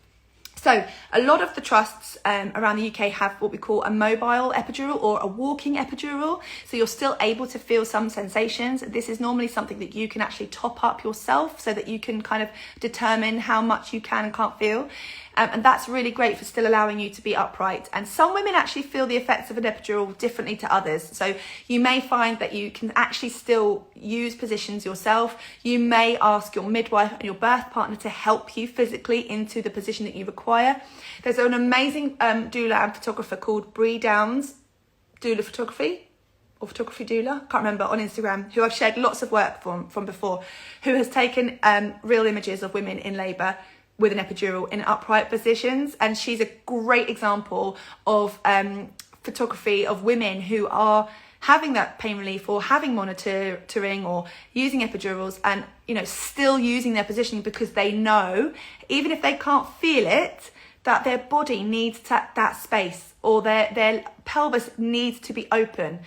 So a lot of the trusts around the UK have what we call a mobile epidural or a walking epidural. So you're still able to feel some sensations. This is normally something that you can actually top up yourself, so that you can kind of determine how much you can and can't feel. And that's really great for still allowing you to be upright. And some women actually feel the effects of an epidural differently to others. So you may find that you can actually still use positions yourself. You may ask your midwife and your birth partner to help you physically into the position that you require. There's an amazing doula and photographer called Bree Downs, doula photography, or photography doula, can't remember, on Instagram, who I've shared lots of work from before, who has taken real images of women in labour with an epidural in upright positions. And she's a great example of photography of women who are having that pain relief or having monitoring or using epidurals, and you know, still using their positioning because they know, even if they can't feel it, that their body needs that space, or their pelvis needs to be open.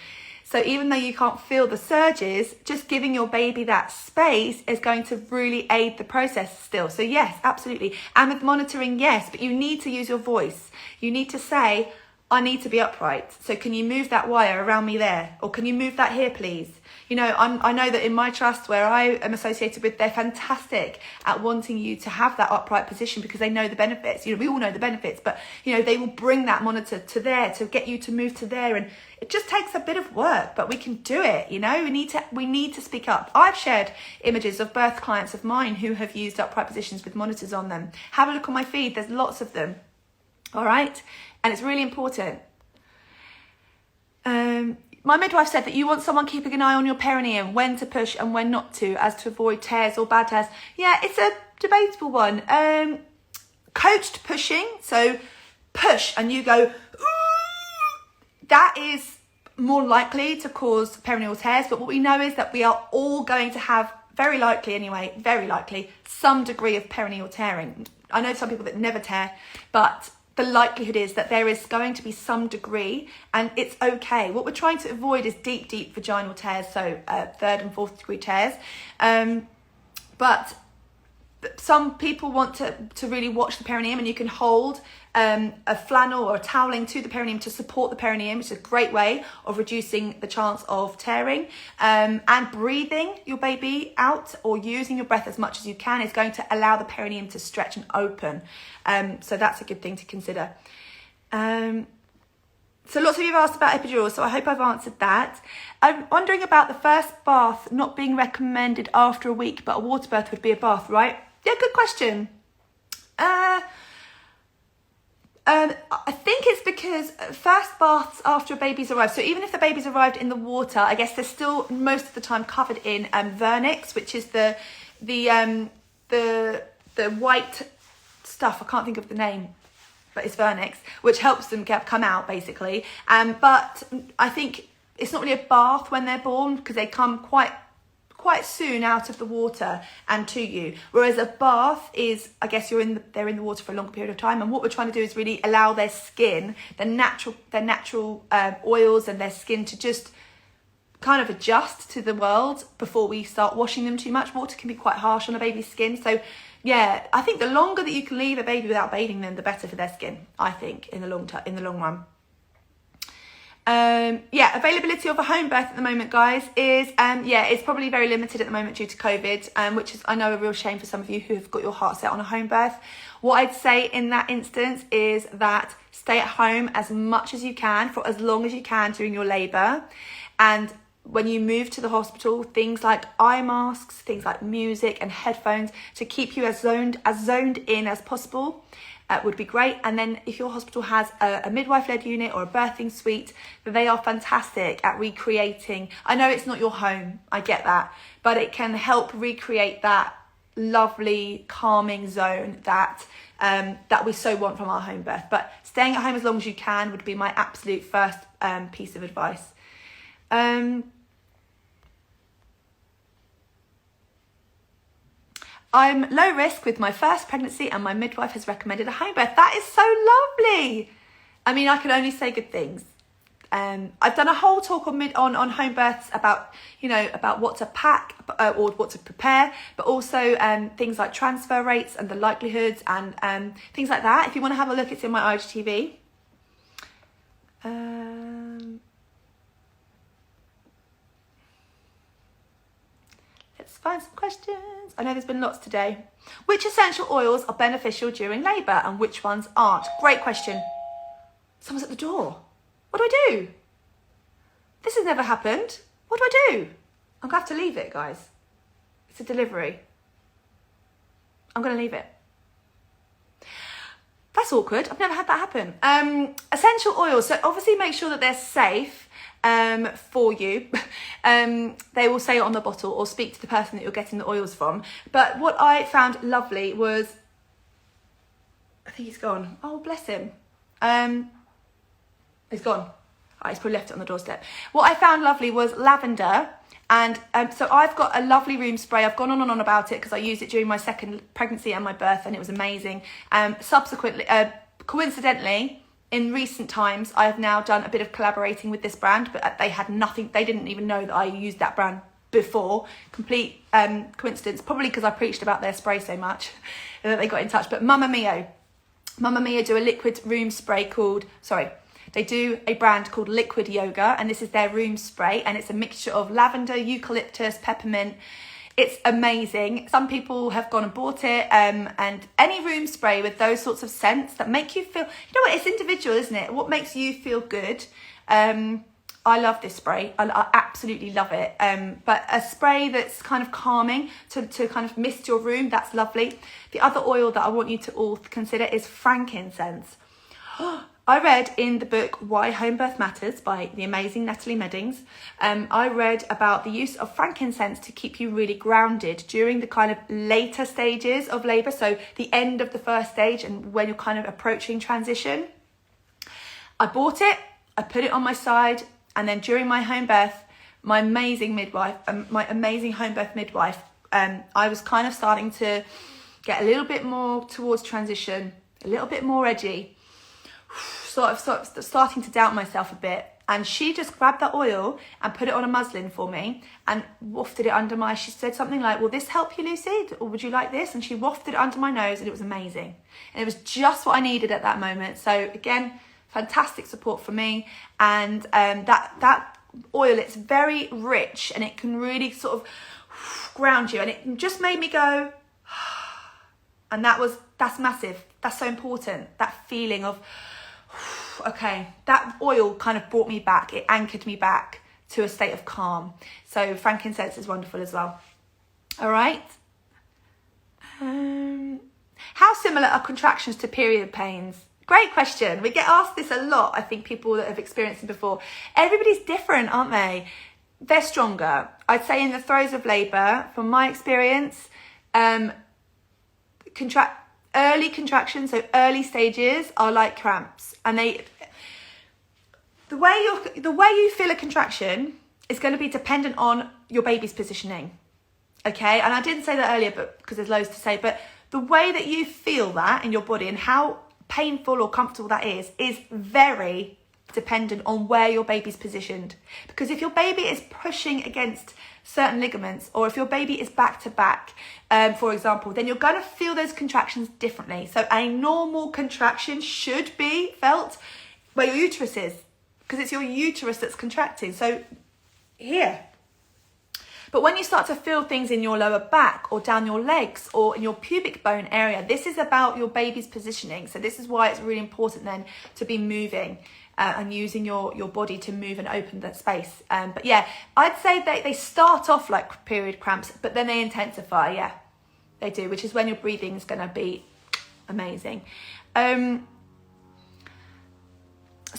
So even though you can't feel the surges, just giving your baby that space is going to really aid the process still. So yes, absolutely. And with monitoring, yes, but you need to use your voice. You need to say, I need to be upright. So can you move that wire around me there? Or can you move that here, please? You know, I know that in my trust where I am associated with, they're fantastic at wanting you to have that upright position because they know the benefits. You know, we all know the benefits, but, you know, they will bring that monitor to there to get you to move to there. And it just takes a bit of work, but we can do it. You know, we need to speak up. I've shared images of birth clients of mine who have used upright positions with monitors on them. Have a look on my feed. There's lots of them. All right. And it's really important. My midwife said that you want someone keeping an eye on your perineum, when to push and when not to, as to avoid tears or bad tears. Yeah, it's a debatable one. Coached pushing, so push and you go, ooh, that is more likely to cause perineal tears. But what we know is that we are all going to have, very likely, some degree of perineal tearing. I know some people that never tear, but the likelihood is that there is going to be some degree, and it's okay. What we're trying to avoid is deep vaginal tears, so 3rd and 4th degree tears. But some people want to really watch the perineum, and you can hold a flannel or a toweling to the perineum to support the perineum, which is a great way of reducing the chance of tearing. And breathing your baby out or using your breath as much as you can is going to allow the perineum to stretch and open. So that's a good thing to consider. So lots of you have asked about epidural, so I hope I've answered that. I'm wondering about the first bath not being recommended after a week, but a water birth would be a bath, right? Yeah, good question. I think it's because first baths after a baby's arrived, so even if the baby's arrived in the water, I guess they're still most of the time covered in vernix, which is the white stuff. I can't think of the name, but it's vernix, which helps them come out basically. But I think it's not really a bath when they're born because they come quite soon out of the water and to you, whereas a bath is, I guess they're in the water for a longer period of time, and what we're trying to do is really allow their skin, their natural oils and their skin to just kind of adjust to the world before we start washing them too much. Water can be quite harsh on a baby's skin, so yeah, I think the longer that you can leave a baby without bathing them, the better for their skin, I think, in the long run. Yeah, availability of a home birth at the moment, guys, is it's probably very limited at the moment due to COVID, which is, I know, a real shame for some of you who have got your heart set on a home birth. What I'd say in that instance is that stay at home as much as you can for as long as you can during your labour, and when you move to the hospital, things like eye masks, things like music and headphones to keep you as zoned in as possible would be great. And then if your hospital has a midwife-led unit or a birthing suite, they are fantastic at recreating. I know it's not your home, I get that, but it can help recreate that lovely calming zone that we so want from our home birth. But staying at home as long as you can would be my absolute first piece of advice. I'm low risk with my first pregnancy and my midwife has recommended a home birth. That is so lovely. I mean, I can only say good things. I've done a whole talk on home births about what to pack or what to prepare, but also things like transfer rates and the likelihoods and things like that. If you want to have a look, it's in my IGTV. Let's find some questions. I know there's been lots today. Which essential oils are beneficial during labour and which ones aren't? Great question. Someone's at the door. What do I do? This has never happened. What do I do? I'm going to have to leave it, guys. It's a delivery. I'm going to leave it. That's awkward. I've never had that happen. Essential oils. So obviously make sure that they're safe for you. They will say it on the bottle or speak to the person that you're getting the oils from. But what I found lovely was, I think he's gone. Oh, bless him. He's gone. Oh, he's probably left it on the doorstep. What I found lovely was lavender. And so I've got a lovely room spray. I've gone on and on about it because I used it during my second pregnancy and my birth and it was amazing. Subsequently, coincidentally, in recent times, I have now done a bit of collaborating with this brand, but they had nothing. They didn't even know that I used that brand before. Complete coincidence, probably because I preached about their spray so much that they got in touch. But Mamma Mia do a liquid room spray they do a brand called Liquid Yoga, and this is their room spray, and it's a mixture of lavender, eucalyptus, peppermint. It's amazing. Some people have gone and bought it, and any room spray with those sorts of scents that make you feel, you know what, it's individual, isn't it? What makes you feel good? I love this spray. I absolutely love it. But a spray that's kind of calming to kind of mist your room, that's lovely. The other oil that I want you to all consider is frankincense. I read in the book Why Home Birth Matters by the amazing Natalie Meddings, I read about the use of frankincense to keep you really grounded during the kind of later stages of labour, so the end of the first stage and when you're kind of approaching transition. I bought it, I put it on my side, and then during my home birth, my amazing home birth midwife, I was kind of starting to get a little bit more towards transition, a little bit more edgy, sort of starting to doubt myself a bit, and she just grabbed that oil and put it on a muslin for me and wafted it under my, she said something like, will this help you, Lucy, or would you like this? And she wafted it under my nose, and it was amazing, and it was just what I needed at that moment. So again, fantastic support for me. And that oil, it's very rich, and it can really sort of ground you, and it just made me go, and that's massive. That's so important, that feeling of, okay, that oil kind of brought me back. It anchored me back to a state of calm. So frankincense is wonderful as well. All right. How similar are contractions to period pains? Great question. We get asked this a lot. I think people that have experienced it before. Everybody's different, aren't they? They're stronger. I'd say in the throes of labour, from my experience, early contractions, so early stages, are like cramps, and the way you feel a contraction is going to be dependent on your baby's positioning. Okay, and I didn't say that earlier, but because there's loads to say, but the way that you feel that in your body and how painful or comfortable that is very dependent on where your baby's positioned. Because if your baby is pushing against certain ligaments, or if your baby is back to back, for example, then you're going to feel those contractions differently. So a normal contraction should be felt where your uterus is, because it's your uterus that's contracting. So here. But when you start to feel things in your lower back or down your legs or in your pubic bone area, this is about your baby's positioning. So this is why it's really important then to be moving and using your body to move and open that space. But yeah, I'd say they start off like period cramps, but then they intensify. Yeah, they do, which is when your breathing is going to be amazing.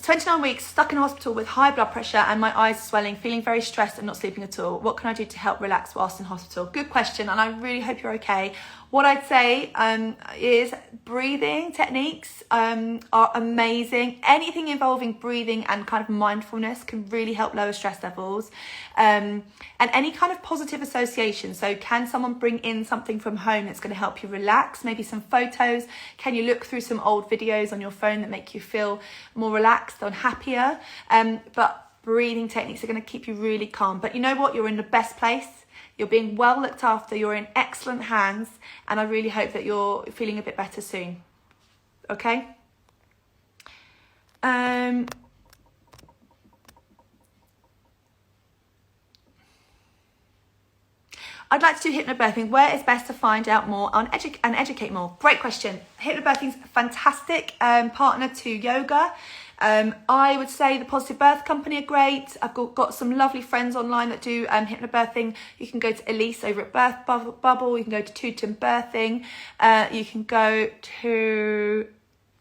29 weeks, stuck in hospital with high blood pressure and my eyes swelling, feeling very stressed and not sleeping at all. What can I do to help relax whilst in hospital? Good question, and I really hope you're okay. What I'd say is breathing techniques are amazing. Anything involving breathing and kind of mindfulness can really help lower stress levels. And any kind of positive association. So can someone bring in something from home that's going to help you relax? Maybe some photos. Can you look through some old videos on your phone that make you feel more relaxed and happier? But breathing techniques are going to keep you really calm. But you know what? You're in the best place. You're being well looked after. You're in excellent hands. And I really hope that you're feeling a bit better soon. Okay? I'd like to do hypnobirthing. Where is best to find out more and educate more? Great question. Hypnobirthing's a fantastic partner to yoga. I would say the Positive Birth Company are great. I've got some lovely friends online that do hypnobirthing. You can go to Elise over at Birth Bubble. You can go to Tutum Birthing. You can go to,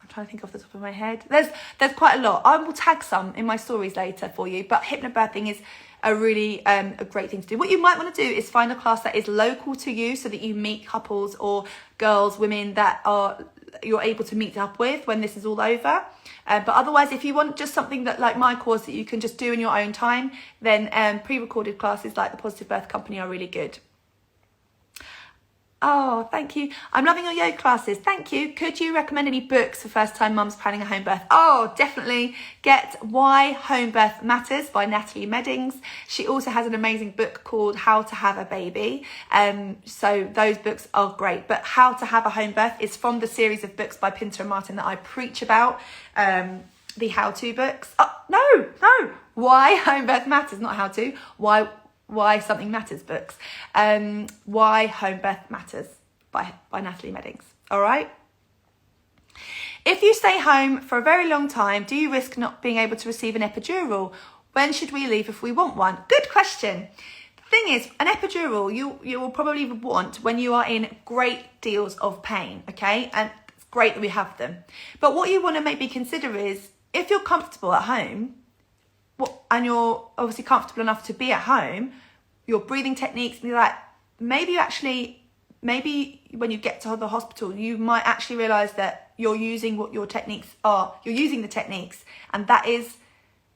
I'm trying to think off the top of my head. There's quite a lot. I will tag some in my stories later for you. But hypnobirthing is a really a great thing to do. What you might want to do is find a class that is local to you, so that you meet couples or girls, women that you're able to meet up with when this is all over. But otherwise, if you want just something that like my course that you can just do in your own time, then pre-recorded classes like the Positive Birth Company are really good. Oh, thank you. I'm loving your yoga classes. Thank you. Could you recommend any books for first-time mums planning a home birth? Oh, definitely get Why Home Birth Matters by Natalie Meddings. She also has an amazing book called How to Have a Baby. So those books are great. But How to Have a Home Birth is from the series of books by Pinter and Martin that I preach about. The how-to books. Oh, no. Why Home Birth Matters, not how to. Why Something Matters books. Why Home Birth Matters by Natalie Meddings. All right. If you stay home for a very long time, do you risk not being able to receive an epidural? When should we leave if we want one? Good question. The thing is, an epidural you will probably want when you are in great deals of pain, okay? And it's great that we have them. But what you want to maybe consider is, if you're comfortable at home, and you're obviously comfortable enough to be at home, your breathing techniques, maybe when you get to the hospital, you might actually realise that you're using what your techniques are. You're using the techniques, and that is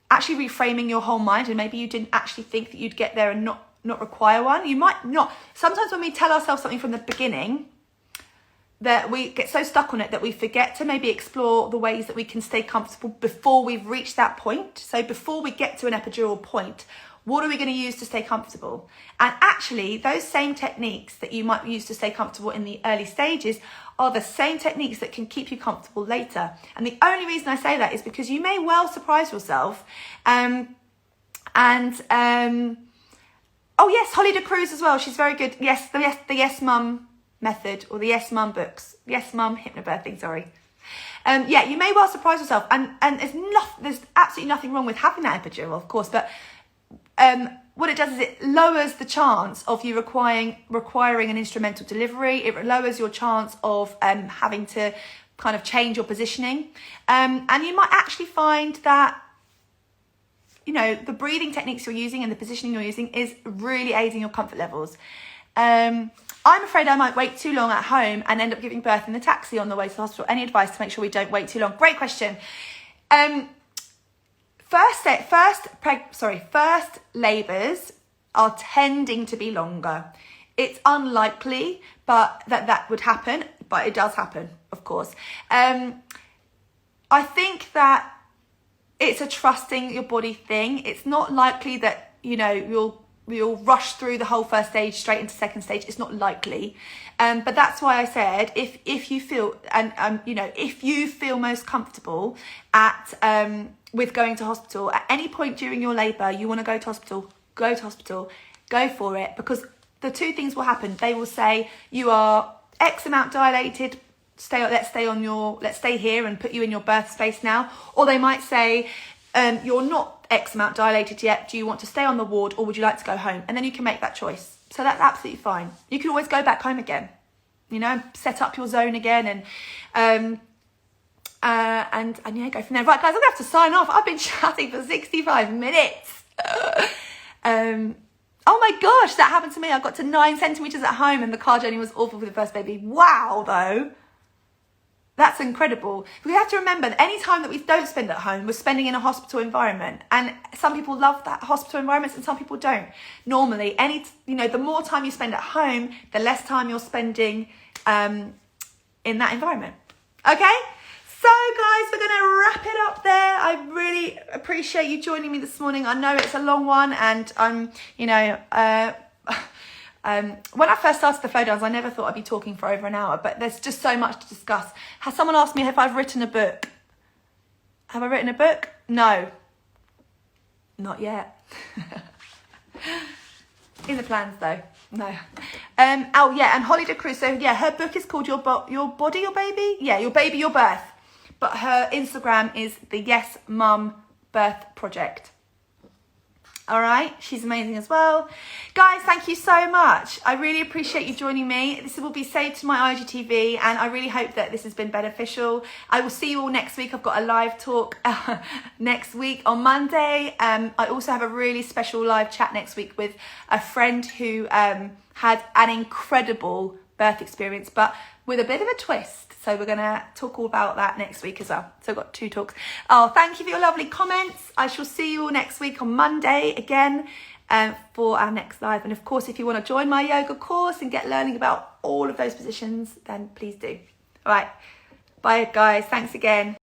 actually reframing your whole mind. And maybe you didn't actually think that you'd get there and not require one. You might not. Sometimes when we tell ourselves something from the beginning, that we get so stuck on it that we forget to maybe explore the ways that we can stay comfortable before we've reached that point. So before we get to an epidural point, what are we going to use to stay comfortable? And actually, those same techniques that you might use to stay comfortable in the early stages are the same techniques that can keep you comfortable later. And the only reason I say that is because you may well surprise yourself. Oh yes, Holly De Cruz as well. She's very good. Yes, the Yes Mum method, or the Yes Mum books. Yes Mum Hypnobirthing, sorry. Yeah, you may well surprise yourself, and there's absolutely nothing wrong with having that epidural, of course, but what it does is it lowers the chance of you requiring an instrumental delivery. It lowers your chance of having to kind of change your positioning, and you might actually find that, you know, the breathing techniques you're using and the positioning you're using is really aiding your comfort levels. I'm afraid I might wait too long at home and end up giving birth in the taxi on the way to the hospital. Any advice to make sure we don't wait too long? Great question. First labours are tending to be longer. It's unlikely that would happen, but it does happen, of course. I think that it's a trusting your body thing. It's not likely that, you know, you'll rush through the whole first stage straight into second stage. It's not likely. But that's why I said, if you feel, if you feel most comfortable with going to hospital at any point during your labour, you want to go to hospital, go for it, because the two things will happen. They will say you are X amount dilated, let's stay here and put you in your birth space now. Or they might say, you're not X amount dilated yet. Do you want to stay on the ward, or would you like to go home? And then you can make that choice. So that's absolutely fine. You can always go back home again, you know, set up your zone again, and yeah, go from there. Right, guys, I'm gonna have to sign off. I've been chatting for 65 minutes. Oh my gosh, that happened to me. I got to 9 centimeters at home, and the car journey was awful for the first baby. Wow, though. That's incredible. We have to remember that any time that we don't spend at home, we're spending in a hospital environment. And some people love that hospital environment and some people don't. Normally, the more time you spend at home, the less time you're spending in that environment. Okay? So guys, we're going to wrap it up there. I really appreciate you joining me this morning. I know it's a long one, and when I first started the flow downs, I never thought I'd be talking for over an hour, but there's just so much to discuss. Has someone asked me if I've written a book? Have I written a book? No. Not yet. In the plans though. No. Oh yeah, and Holly De Cruz, so yeah, her book is called Your Body, Your Baby? Yeah, Your Baby, Your Birth. But her Instagram is the Yes Mum Birth Project. All right, she's amazing as well. Guys, thank you so much. I really appreciate you joining me. This will be saved to my IGTV, and I really hope that this has been beneficial. I will see you all next week. I've got a live talk next week on Monday. I also have a really special live chat next week with a friend who had an incredible birth experience, but with a bit of a twist. So we're going to talk all about that next week as well. So I've got 2 talks. Oh, thank you for your lovely comments. I shall see you all next week on Monday again. for our next live. And of course, if you want to join my yoga course and get learning about all of those positions, then please do. All right, bye guys, thanks again.